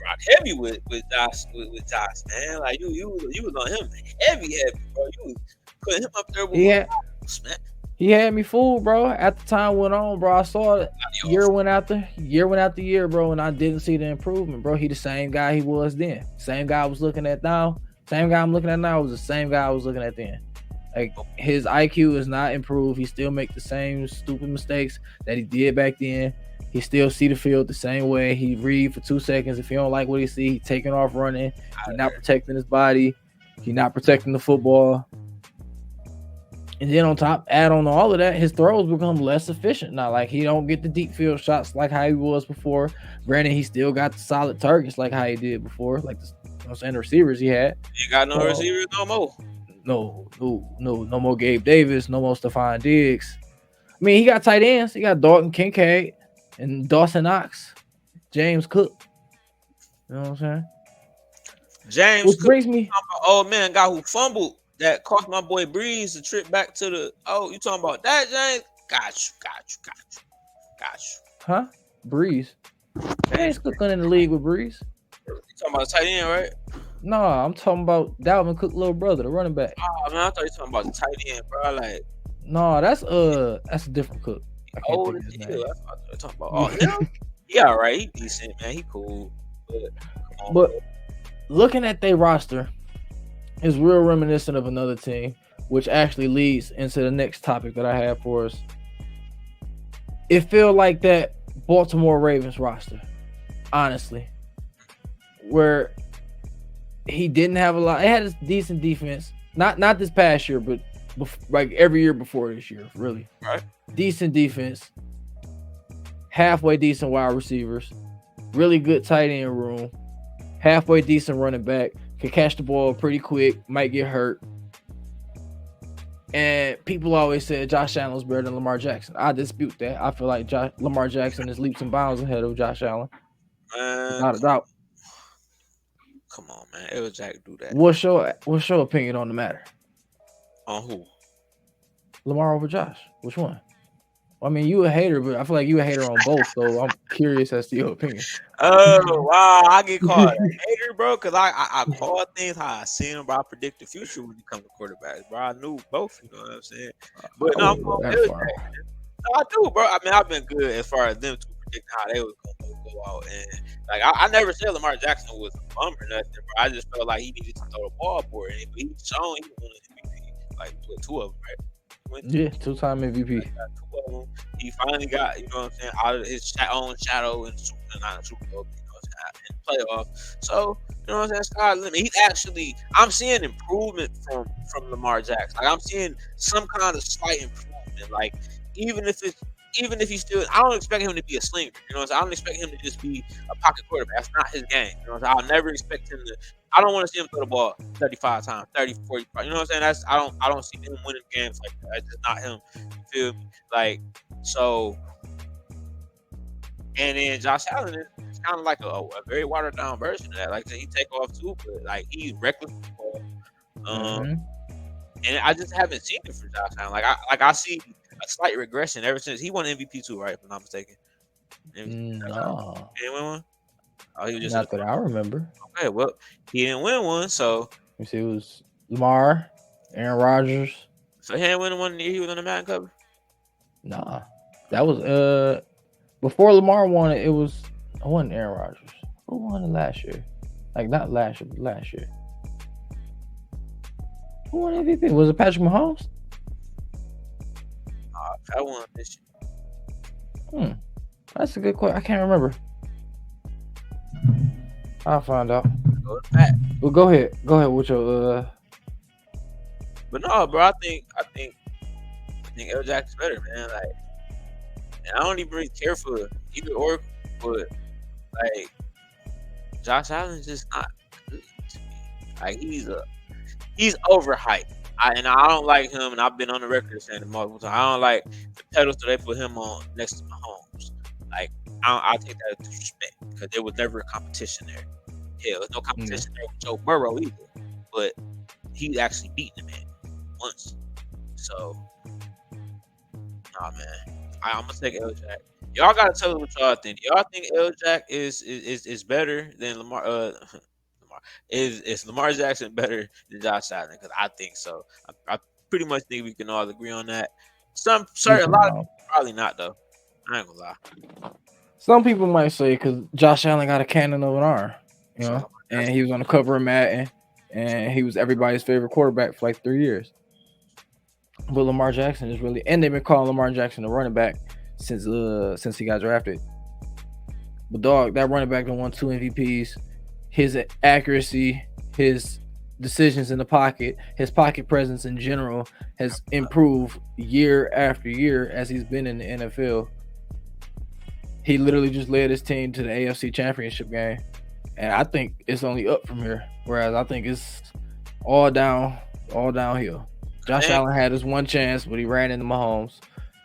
rock heavy with Josh, man. Like, you was on him heavy, bro. You was putting him up there with man. He had me fooled, bro. At the time went on, bro. I saw it. Year went after year, bro, and I didn't see the improvement, bro. He the same guy he was then. Same guy I was looking at now. Same guy I'm looking at now was the same guy I was looking at then. Like, his IQ is not improved. He still make the same stupid mistakes that he did back then. He still see the field the same way. He read for 2 seconds. If he don't like what he see, he taking off running. He not protecting his body. He not protecting the football. And then add on all of that, his throws become less efficient now. Like, he don't get the deep field shots like how he was before. Granted, he still got the solid targets like how he did before, like the receivers he had. He got no receivers no more. No more Gabe Davis, no more Stephon Diggs. I mean, he got tight ends. He got Dalton Kincaid and Dawson Knox, James Cook. You know what I'm saying? James Cook, brings me old man guy who fumbled. That cost my boy Breeze the trip back to the. Oh, you talking about that, James? Got you. Huh? Breeze. James Cook in the league with Breeze. You talking about the tight end, right? No, I'm talking about Dalvin Cook's little brother, the running back. Oh man, I thought you were talking about the tight end, bro. Like, no, that's a different Cook. I can't think of his name. That's what I was talking about. Oh, him? He all right. He decent, man. He cool. But looking at their roster is real reminiscent of another team, which actually leads into the next topic that I have for us. It feel like that Baltimore Ravens roster, honestly, where he didn't have a lot. It had a decent defense, not this past year, but like every year before this year, really. Right. Decent defense, halfway decent wide receivers, really good tight end room, halfway decent running back. Can catch the ball pretty quick, might get hurt. And people always said Josh Allen's better than Lamar Jackson. I dispute that. I feel like Lamar Jackson is leaps and bounds ahead of Josh Allen. Not a doubt. Come on, man. It was Jack do that. What's your opinion on the matter? On who? Lamar over Josh. Which one? I mean, you a hater, but I feel like you a hater on both, so I'm curious as to your opinion. Oh, wow. I get called a hater, bro, because I call things how I see them, bro. I predict the future when it comes to quarterbacks, bro. I knew both, you know what I'm saying? But no, No, I do, bro. I mean, I've been good as far as them to predict how they was gonna go out, and like I never said Lamar Jackson was a bum or nothing, bro. I just felt like he needed to throw the ball more, and he shown he won an MVP, like with two of them, right? He went Yeah, 2-time MVP. got two of them. He finally got, you know what I'm saying, out of his own shadow and not a Super Bowl, you know what I'm saying, in the playoff. So, you know what I'm saying, sky's the limit. He's actually, I'm seeing improvement from Lamar Jackson. Like I'm seeing some kind of slight improvement. Like even if it's even if he's still, I don't expect him to be a slinger. You know what I'm saying? I don't expect him to just be a pocket quarterback. That's not his game. You know what I'm saying? I'll never expect him to. I don't want to see him throw the ball 35 times, 30, 45. You know what I'm saying? That's I don't see him winning games like that. That's just not him. You feel me? Like so. And then Josh Allen is kind of like a very watered down version of that. Like I said, he take off too, but like he's reckless. Um, and I just haven't seen it for Josh Allen. I see a slight regression ever since he won MVP too, right? If I'm not mistaken. No, He didn't win one. Oh, he was just not that I remember. okay. Well, he didn't win one, so You see, it was Lamar, Aaron Rodgers. he didn't win one year he was on the Madden cover. Nah, that was before Lamar won it. It wasn't Aaron Rodgers. Who won it last year? Like not last year, but last year. Who won MVP? Was it Patrick Mahomes? I won this year. That's a good question. I can't remember. I'll find out. Go to Pat. Well, go ahead. Go ahead with your But no, bro. I think L. Jackson's better, man. Like, and I don't even really care for either or, but like Josh Allen's just not good to me. Like he's overhyped. I don't like him, and I've been on the record saying it multiple times. I don't like the pedestal they put him on next to Mahomes. Like I take that as disrespect because there was never a competition there. Hell, there's no competition there with Joe Burrow either. But he's actually beaten the man once. So, nah, man. I'm gonna take L. Jack. Y'all gotta tell me what y'all think. Y'all think L. Jack is better than Lamar? Lamar is Lamar Jackson better than Josh Allen? Because I think so. I pretty much think we can all agree on that. A lot of people probably not though. I ain't gonna lie. Some people might say because Josh Allen got a cannon of an arm, you know, and he was on the cover of Madden, and he was everybody's favorite quarterback for like 3 years. But Lamar Jackson is really, and they've been calling Lamar Jackson a running back since he got drafted. But dog, that running back that won 2 MVPs, his accuracy, his decisions in the pocket, his pocket presence in general has improved year after year as he's been in the NFL. He literally just led his team to the AFC Championship game, and I think it's only up from here. Whereas I think it's all downhill. Josh Allen had his one chance, but he ran into Mahomes.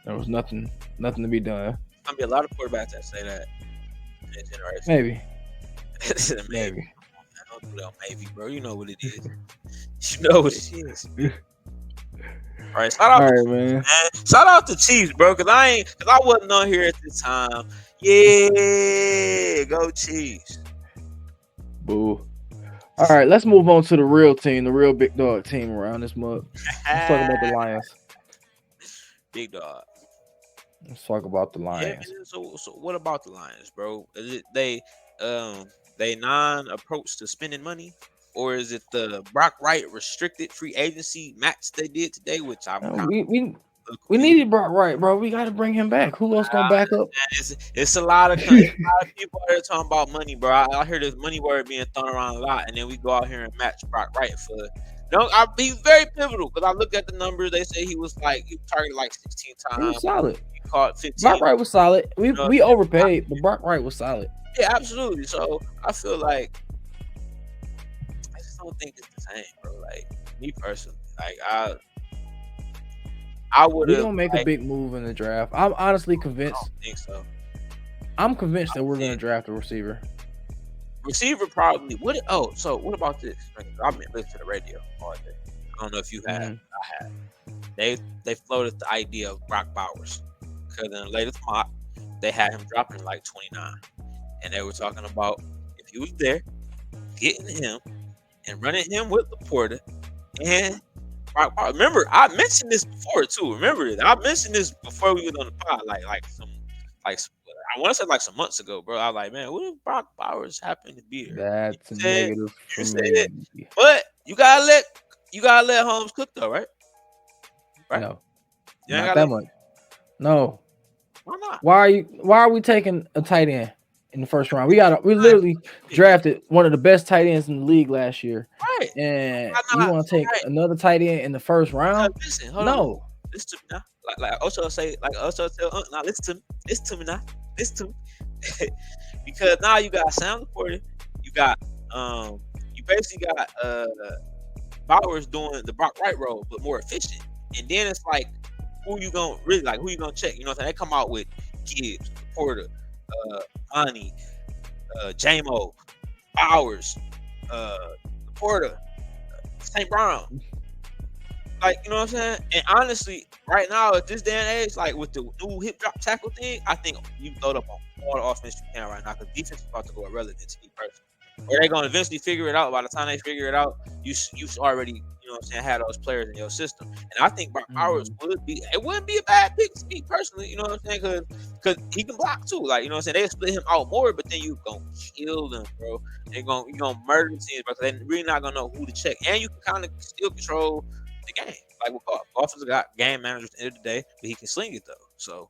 There was nothing to be done. There's gonna be a lot of quarterbacks that say that in this generation. Maybe. Maybe. I don't do that, maybe, bro. You know what it is. You know what it is. All right, shout out, man. Shout out to Chiefs, bro, because I wasn't on here at this time. Yeah, go Chiefs. Boo. All right, let's move on to the real team, the real big dog team around this month. Let's talk about the Lions. Big dog. Let's talk about the Lions. Yeah, so what about the Lions, bro? Is it they non-approach to spending money, or is it the Brock Wright restricted free agency match they did today? Which we needed Brock Wright, bro. We got to bring him back. Who else gonna back up? It's a lot of people out there talking about money, bro. I hear this money word being thrown around a lot, and then we go out here and match Brock Wright for. He's very pivotal because I looked at the numbers. They say he targeted like 16 times. He was solid. He caught 15. Brock Wright was solid. We overpaid, but Brock Wright was solid. Yeah, absolutely. So I feel like I just don't think it's the same, bro. Like me personally, like I would. We don't make a big move in the draft. I'm honestly convinced. I don't think so. I'm convinced that we're going to draft a receiver. Receiver probably. So what about this? I've been listening to the radio all day. I don't know if you have. I have. They floated the idea of Brock Bowers because in the latest mock they had him dropping like 29, and they were talking about if he was there, getting him and running him with Laporta and Remember, I mentioned this before too. Remember it? I mentioned this before we went on the pod, like I want to say like some months ago, bro. I was like, man, what if Brock Bowers happened to be there? That's a Said negative for you said me. it, but you gotta let Holmes cook though, right? Right? No, You ain't not gotta that let, much. No. why not? Why are we taking a tight end in the first round? We Not literally pick, drafted one of the best tight ends in the league last year. right? And Why you not? want to take Right? another tight end in the first Because round? listen, hold on. No. Listen to me now. Like Ocho say, like Ocho tell now listen to me now. Listen to me. Because now you got Sam Laporta, you got you basically got Bowers doing the Brock Wright role, but more efficient. And then it's like who you gonna check? You know what I'm saying? They come out with Gibbs, Laporta, Ani, JMO, Bowers, Laporta, St. Brown. Like, you know what I'm saying? And honestly, right now at this day and age, like with the new hip drop tackle thing, I think you load up on all the offense you can right now because defense is about to go irrelevant to me personally. Or they're gonna eventually figure it out. By the time they figure it out, you already, you know what I'm saying, had those players in your system. And I think Brock Bowers wouldn't be a bad pick to me personally, you know what I'm saying? Because he can block too. Like, you know what I'm saying? They split him out more, but then you gonna kill them, bro. You gonna murder the teams because they're really not gonna know who to check. And you can kind of still control the game. Like with Goff. Goff has got game managers at the end of the day, but he can sling it though. So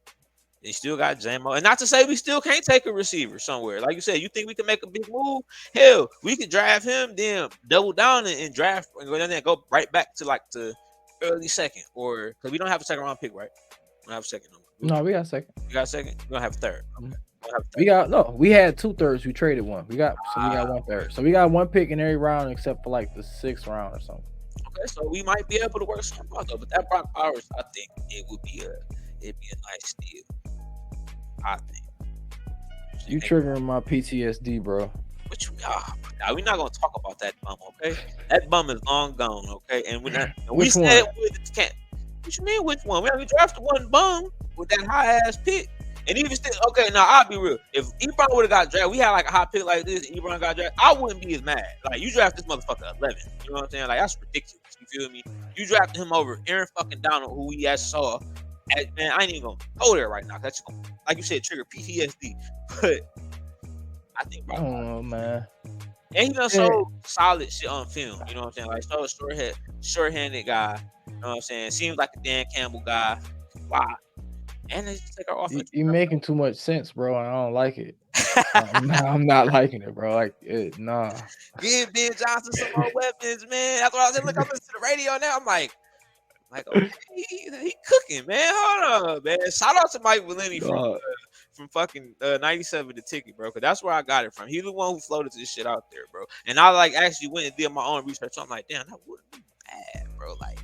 they still got JMO. And not to say we still can't take a receiver somewhere. Like you said, you think we can make a big move? Hell, we can draft him, then double down and draft and go down there and go right back to like the early second. Or because we don't have a second round pick, right? We don't have a second number. No, we got a second. You got a second? We don't have a third. Okay. We had 2 thirds. We traded one. We got 1 third. So we got 1 pick in every round except for like the 6th round or something. Okay, so we might be able to work something out though. But that Brock Bowers, I think it'd be a nice deal. I think. You triggering my PTSD, bro. Which we're not gonna talk about that bum, okay? That bum is long gone, okay? And we said can't. What you mean which one? We drafted one bum with that high ass pick. And even still, okay, now I'll be real. If Ebron would have got drafted, we had like a hot pick like this, and Ebron got drafted, I wouldn't be as mad. Like, you draft this motherfucker 11. You know what I'm saying? Like, that's ridiculous. You feel me? You drafted him over Aaron fucking Donald, who we just saw. Man, I ain't even gonna go there right now. That's gonna, like you said, trigger PTSD. But I think, I don't know, man. And he done so solid shit on film. You know what I'm saying? Like, so short-handed guy. You know what I'm saying? Seems like a Dan Campbell guy. Wow. And they just take our offense. You're making too much sense, bro, and I don't like it. I'm not liking it, bro. Like, nah. Give Ben Johnson some more weapons, man. That's what I was saying. Look, I'm listening to the radio now. I'm like, okay, he cooking, man. Hold on, man. Shout out to Mike Valenti from fucking 97 the ticket, bro. Because that's where I got it from. He's the one who floated this shit out there, bro. And I like actually went and did my own research. So I'm like, damn, that wouldn't be bad, bro. Like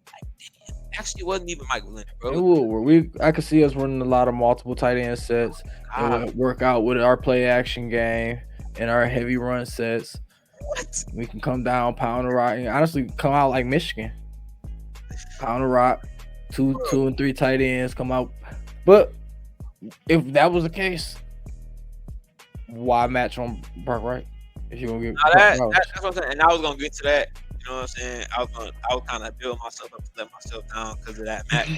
damn. Actually, it wasn't even Mike Valenti, bro. It will. I could see us running a lot of multiple tight end sets. It would work out with our play action game and our heavy run sets. What? We can come down, pound the rock, and honestly come out like Michigan. Pound the rock, two and 3 tight ends come out. But if that was the case, why match on Brock Wright? If you're gonna get that's what I'm saying. And I was gonna get to that. You know what I'm saying? I was kind of build myself up to let myself down because of that match.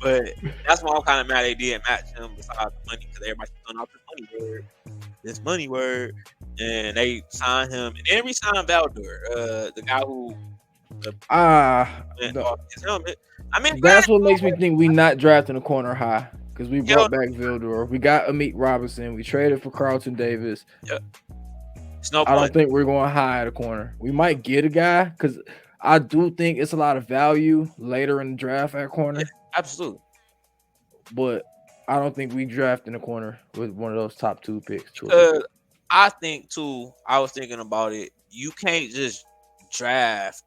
But that's why I'm kind of mad they did match him besides the money because everybody's throwing out this money word, and they signed him and then re-signed Valdor, the guy who. His helmet. I mean, that's what makes me think we not drafting a corner high because we brought back Vildor. We got Amit Robinson. We traded for Carlton Davis. Yep. I don't think we're going high at a corner. We might get a guy because I do think it's a lot of value later in the draft at corner. Yeah, absolutely. But I don't think we draft in a corner with one of those top 2 picks. I think too. I was thinking about it. You can't just draft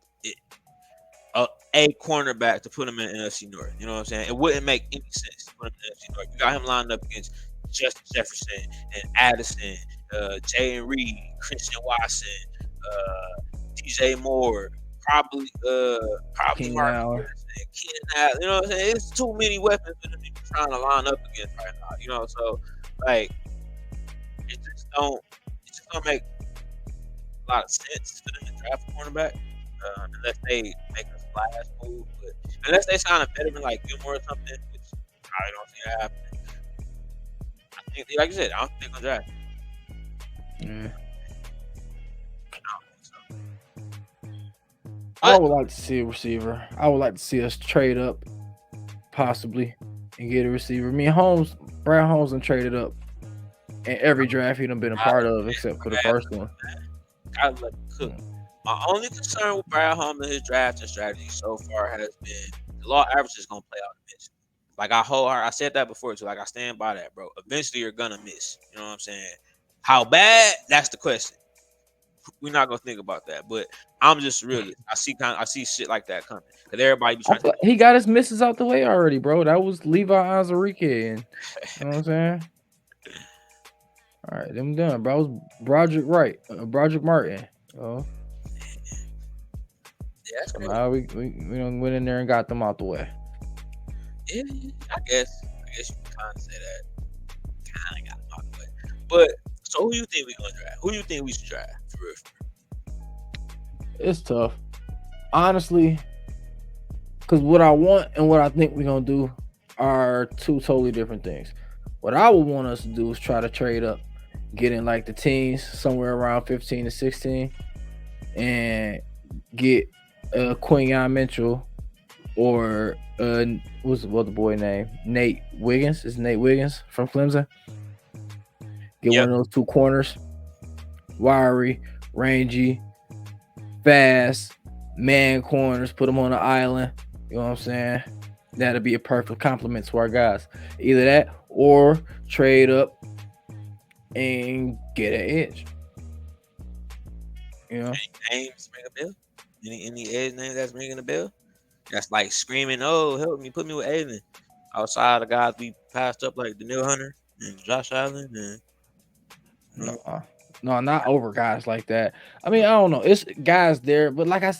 a cornerback to put him in NFC North. You know what I'm saying? It wouldn't make any sense to put him in NFC North. You got him lined up against Justin Jefferson and Addison, Jayden Reed, Christian Watson, DJ Moore, probably Keenan Allen. You know what I'm saying? It's too many weapons for them to be trying to line up against right now. You know, so like it just don't make a lot of sense for them to draft a cornerback. unless they make a splash move. But unless they sign a veteran like Gilmore or something, which I don't see that happening. I think, like you said, I don't think they're gonna draft. Yeah. I don't think so. I But would like to see a receiver. I would like to see us trade up, possibly, and get a receiver. Me and Holmes, Brad Holmes, done traded up in every draft he done been a part of, except for the first one. gotta let him cook. My only concern with Brad Holmes and his drafting strategy so far has been the law average is gonna play out eventually. Like I said that before too. Like I stand by that, bro. Eventually you're gonna miss. You know what I'm saying? How bad? That's the question. We're not gonna think about that. But I'm just really I see shit like that coming. Cause everybody be trying to He got his misses out the way already, bro. That was Levi Azarike, and you know what I'm saying? All right, them done, bro. It was Broderick Martin. Oh, yeah, that's crazy. now we done went in there and got them out the way. Yeah, I guess you can kinda say that. Kinda got them out the way. But so who you think we gonna draft? Who you think we should draft for real? It's tough, honestly, because what I want and what I think we're gonna do are two totally different things. What I would want us to do is try to trade up, get in like the teens, somewhere around 15 to 16, and get Quinyon Mitchell or what's the boy name? Nate Wiggins. Is Nate Wiggins from Clemson? Get one of those two corners, wiry, rangy, fast, man corners. Put them on the island. You know what I'm saying? That'll be a perfect compliment to our guys. Either that or trade up and get an edge. You know, Any names ring a bell? Any edge name that's ringing a bell? That's like screaming, "Oh, help me, put me with Aiden." Outside the guys we passed up like Daniil Hunter and Josh Allen and no, not over guys like that. I mean, I don't know. It's guys there, but like I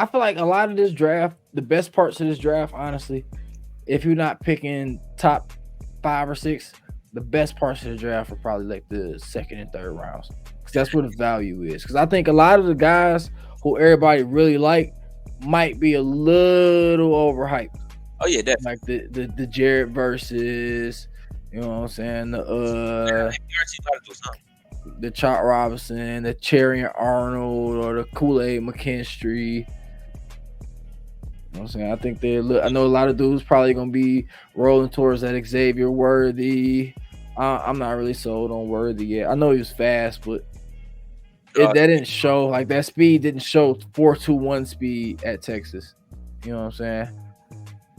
feel like a lot of this draft, the best parts of this draft, honestly, if you're not picking top 5 or 6, the best parts of the draft are probably like the second and third rounds, because that's where the value is. Because I think a lot of the guys who everybody really like might be a little overhyped. oh yeah, definitely. Like the Jared versus, you know what I'm saying, the Chalk Robinson, the Cherry Arnold, or the Kool-Aid McKinstry. You know what I'm saying? I think I know a lot of dudes probably gonna be rolling towards that Xavier Worthy. I'm not really sold on Worthy yet. I know he was fast, but that didn't show. Like that speed didn't show 4.21 speed at Texas. You know what I'm saying?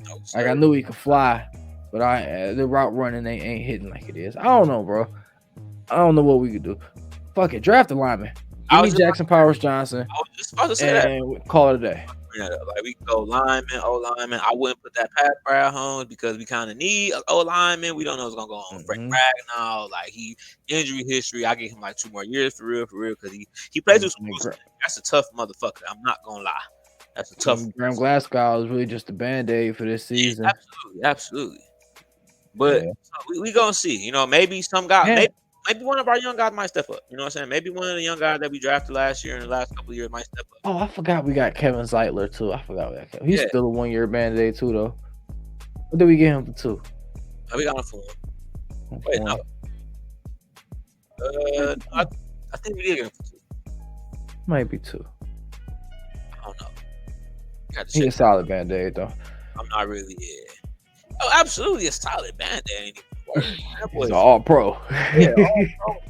No, like I knew he could fly, but the route running ain't hitting like it is. I don't know, bro. I don't know what we could do. Fuck it, draft a lineman. Give me Jackson Powers Johnson. I was just about to say and call it a day. Like we can go lineman, O lineman. I wouldn't put that past Brad Holmes because we kind of need an O lineman. We don't know what's gonna go on. Frank Ragnow, like he injury history. I give him like 2 more years for real, because he plays with some. That's a tough motherfucker. I'm not gonna lie. That's a tough. Graham Glasgow is really just a band-aid for this season. Yeah, absolutely. But we gonna see. You know, maybe some guy, maybe one of our young guys might step up. You know what I'm saying? Maybe one of the young guys that we drafted last year and the last couple of years might step up. Oh, I forgot we got Kevin Zeitler too. I forgot we got Kevin. He's still a 1-year band-aid too, though. What did we get him for 2? We got him for 1. Wait, no. I think we did get him for 2. Might be 2. I don't know. He's a solid band-aid though. I'm not really. Oh, absolutely a solid band-aid. He's all pro. Yeah,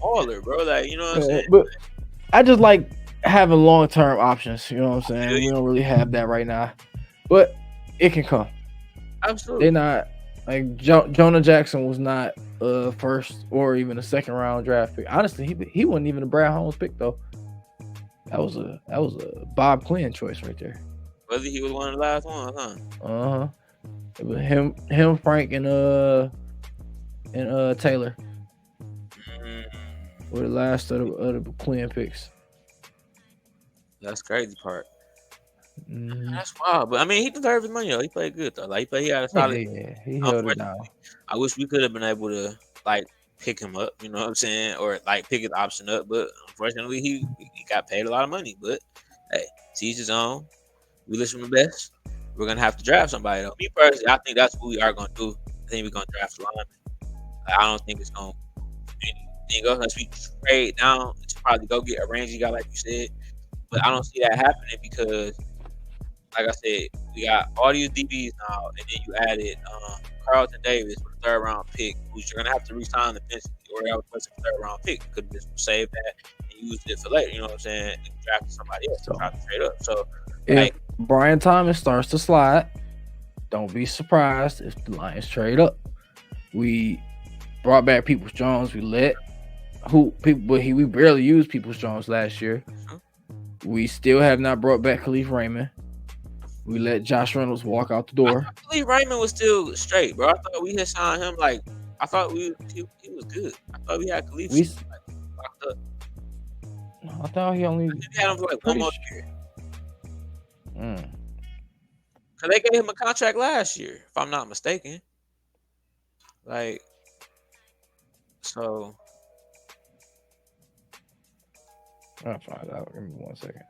all baller, bro. Like, you know what I'm saying? But I just like having long-term options. You know what I'm saying? We don't really have that right now, but it can come. Absolutely. They're not like Jonah Jackson was not a first or even a second round draft pick. Honestly, he wasn't even a Brad Holmes pick though. That was a Bob Quinn choice right there. Whether he was one of the last ones, huh? It was him, Frank, and Taylor were the last of the Quinn picks. That's crazy part. That's wild, but I mean, he deserved his money though. He played good though. Like he had a solid. Yeah, he held it down. I wish we could have been able to like pick him up. You know what I'm saying, or like pick his option up. But unfortunately, he got paid a lot of money. But hey, to each his own. we listen to the best. We're gonna have to draft somebody though. Me personally, I think that's what we are gonna do. I think we're gonna draft a lineman. I don't think it's gonna be anything else unless we trade down to probably go get a rangy guy like you said. But I don't see that happening because, like I said, we got all these DBs now, and then you added Carlton Davis with a third round pick, which you're gonna have to re-sign eventually, or have a third round pick. You could just save that and use it for later. You know what I'm saying? And draft somebody else, try to trade up. So if Brian Thomas starts to slide, don't be surprised if the Lions trade up. We brought back Peoples Jones. We barely used Peoples Jones last year. We still have not brought back Khalif Raymond. We let Josh Reynolds walk out the door. Khalif Raymond was still straight, bro. I thought we had signed him. Like I thought he was good. I thought we had Khalif locked up. I thought he only had him for like 1 more year. Cause they gave him a contract last year, if I'm not mistaken. Like, so. I'll find out. Give me 1 second.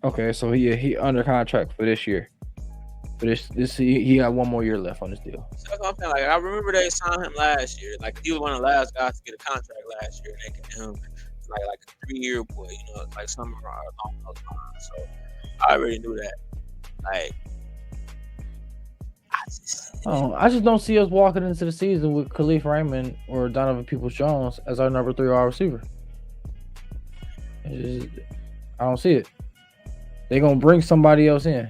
Okay, so he under contract for this year. For this he got 1 more year left on this deal. So that's what I'm saying. Like I remember they signed him last year. Like he was one of the last guys to get a contract last year. And they gave him like a 3-year boy, you know, like something along those lines. So I already knew that. Like I just don't see us walking into the season with Khalif Raymond or Donovan Peoples-Jones as our number 3 wide receiver. I don't see it. They're gonna bring somebody else in,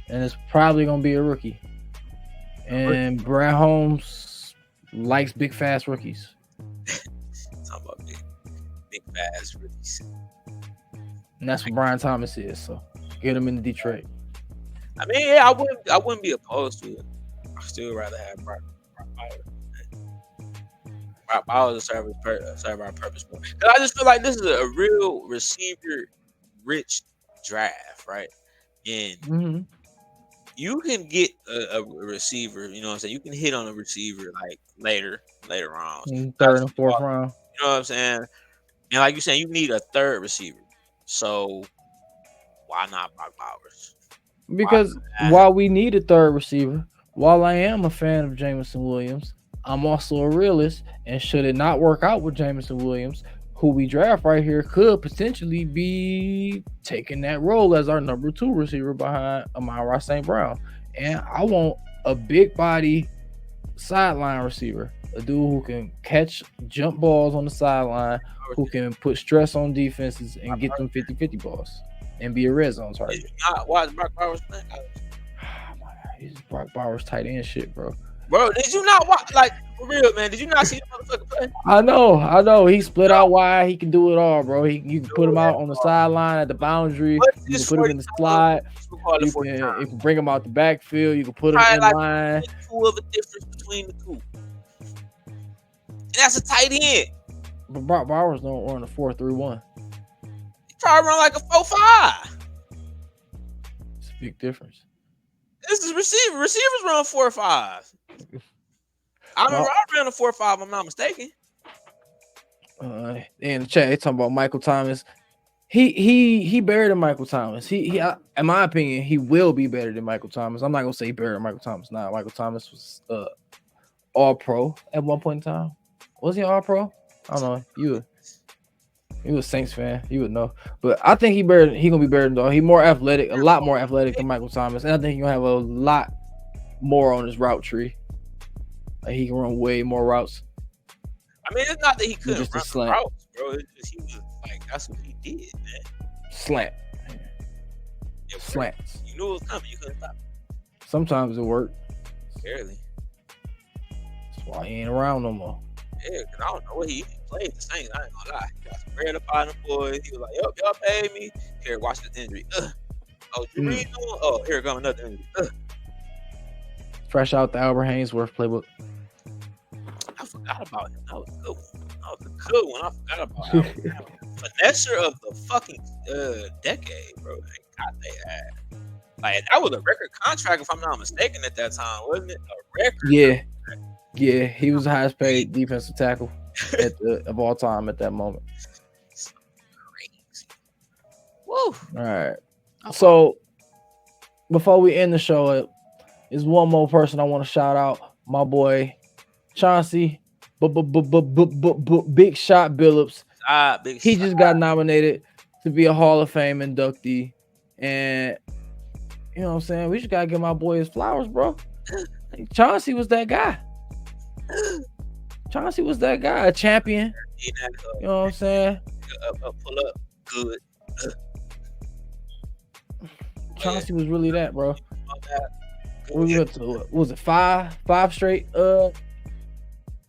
and it's probably gonna be a rookie. And Brad Holmes likes big, fast rookies. Talking about big, fast rookies. And that's what Brian Thomas is. So get him into Detroit. I mean, yeah, I wouldn't be opposed to it. I'd still rather have Brock Bowers. Brock Bowers serve our purpose more. Because I just feel like this is a real receiver-rich draft, right? And you can get a receiver, you know what I'm saying? You can hit on a receiver like later rounds. 3rd and 4th round. You know what I'm saying? And like you're saying, you need a third receiver. So why not Brock Bowers? Because while we need a third receiver, while I am a fan of Jameson Williams, I'm also a realist. And should it not work out with Jameson Williams, who we draft right here could potentially be taking that role as our number 2 receiver behind Amon-Ra St. Brown. And I want a big body sideline receiver, a dude who can catch jump balls on the sideline, who can put stress on defenses and get them 50-50 balls and be a red zone target. Did you not watch Brock Bowers play? He's Brock Bowers tight end shit, bro. Bro, did you not watch, like, for real, man? Did you not see the motherfucker play? I know. He split out wide. He can do it all, bro. You can put him out on the sideline at the boundary. You can put him in the slot. You can bring him out the backfield. You can put him in line. Of a difference between the two. And that's a tight end. But Brock Bowers don't run a 4-3-1. He probably run like a 4-5. It's a big difference. This is receiver. Receivers run 4-5. I ran a 4-5. I'm not mistaken. In the chat, they talking about Michael Thomas. He better than Michael Thomas. He in my opinion, he will be better than Michael Thomas. I'm not gonna say he better than Michael Thomas. Nah, Michael Thomas was all pro at one point in time. Was he all pro? I don't know. You a Saints fan, you would know. But I think he gonna be better than dog. He's more athletic, a lot more athletic than Michael Thomas, and I think he's gonna have a lot more on his route tree. Like he can run way more routes. I mean, it's not that he couldn't run routes, bro. It's just he was like, that's what he did, man. Slant. Slants. You knew it was coming. You couldn't stop it. Sometimes it worked. Barely. That's why he ain't around no more. Yeah, because I don't know what he played the Saints. I ain't gonna lie. He got some bread up out of them boys. He was like, yo, y'all paid me. Here, watch this injury. Oh, Drew Reed doing? Oh, here comes another injury. Fresh out the Albert Haynesworth playbook. I forgot about him. That was a good one. I forgot about him. Finesser of the fucking decade, bro. God, they had. Like that was a record contract, if I'm not mistaken, at that time, wasn't it? A record. Yeah, yeah, he was the highest paid defensive tackle of all time at that moment. Crazy. Woo. All right. So before we end the show, there's one more person I want to shout out. My boy Chauncey, Big Shot Billups. He just got nominated to be a Hall of Fame inductee, and you know what I'm saying. We just gotta give my boy his flowers, bro. Chauncey was that guy. Chauncey was that guy, a champion. You know what I'm saying? Pull up, good. Chauncey was really that, bro. We went to what was it, five straight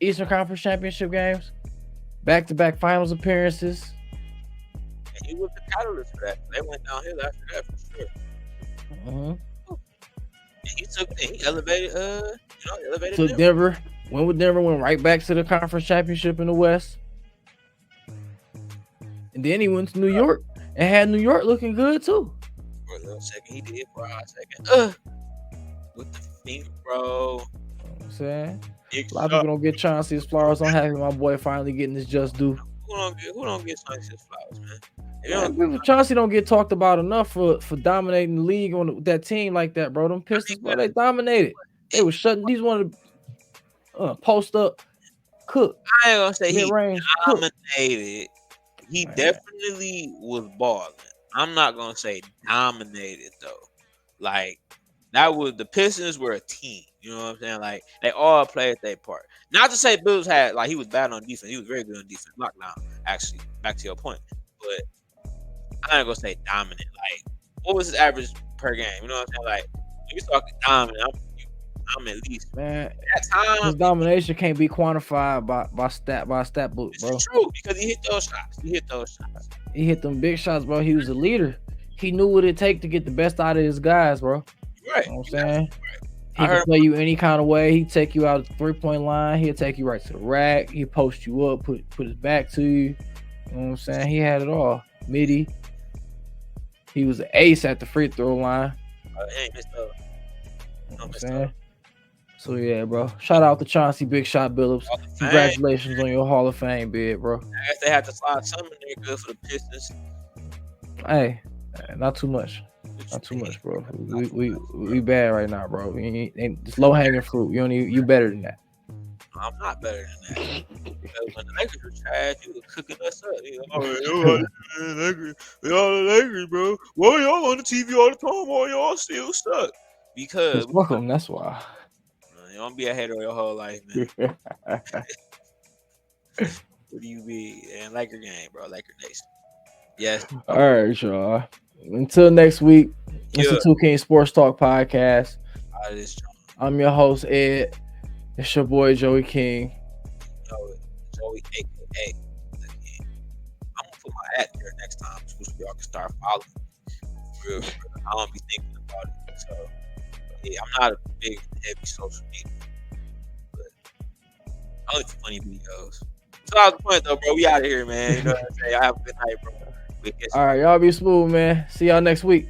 Eastern Conference Championship games, back-to-back finals appearances. And he was the catalyst for that. They went downhill after that for sure. Mm-hmm. And he elevated took Denver. Went with Denver, went right back to the conference championship in the West. And then he went to New York and had New York looking good too. For a little second, he did for a hot second. With the feet, bro. You know what I'm saying? A lot of people don't get Chauncey his flowers. I'm happy my boy finally getting his just due. Who don't get Chauncey his flowers, man? Chauncey don't get talked about enough for dominating the league on that team like that, bro. Them Pistons, bro, they dominated. They were shutting. These one of the post up, cook. I ain't gonna say he dominated. He definitely was balling. I'm not gonna say dominated though. Like that was the Pistons were a team. You know what I'm saying? Like they all played their part. Not to say Bills had like he was bad on defense. He was very good on defense. Lockdown, actually. Back to your point, but I ain't gonna say dominant. Like what was his average per game? You know what I'm saying? Like when you talking dominant, I'm at least, man. At that time, his domination can't be quantified by stat book, bro. It's true because he hit those shots. He hit them big shots, bro. He was a leader. He knew what it take to get the best out of his guys, bro. Right. You know what I'm saying? Right. He can play you any kind of way. He'd take you out of the 3-point line. He'll take you right to the rack. He'd post you up, put his back to you. You know what I'm saying? He had it all. Midi. He was an ace at the free throw line. He ain't missed up. You know what I'm saying? So yeah, bro. Shout out to Chauncey Big Shot Billups. Congratulations on your Hall of Fame bid, bro. I guess they had to slide something there good for the Pistons. Hey, not too much. Not too much, bro. We bad right now, bro. It's low hanging fruit. You better than that. I'm not better than that. Because when the Lakers were trash, you were cooking us up. Y'all the Lakers, bro. Why y'all on the TV all the time? Why y'all still stuck? Because welcome. That's why. You don't be a hater your whole life, man. What do you be? And Laker game, bro. Laker Nation. Yes. All right, y'all. Until next week, it's the Two Kings Sports Talk Podcast. I'm your host, Ed. It's your boy, Joey King. Joey, a.k.a. the King. I'm going to put my hat there next time so y'all can start following me. Real. I don't be thinking about it. So, yeah, I'm not a big, heavy social media. But I look for funny videos. So that was the point, though, bro. We out of here, man. You know what I'm saying? Y'all have a good night, bro. All right, y'all be smooth, man. See y'all next week.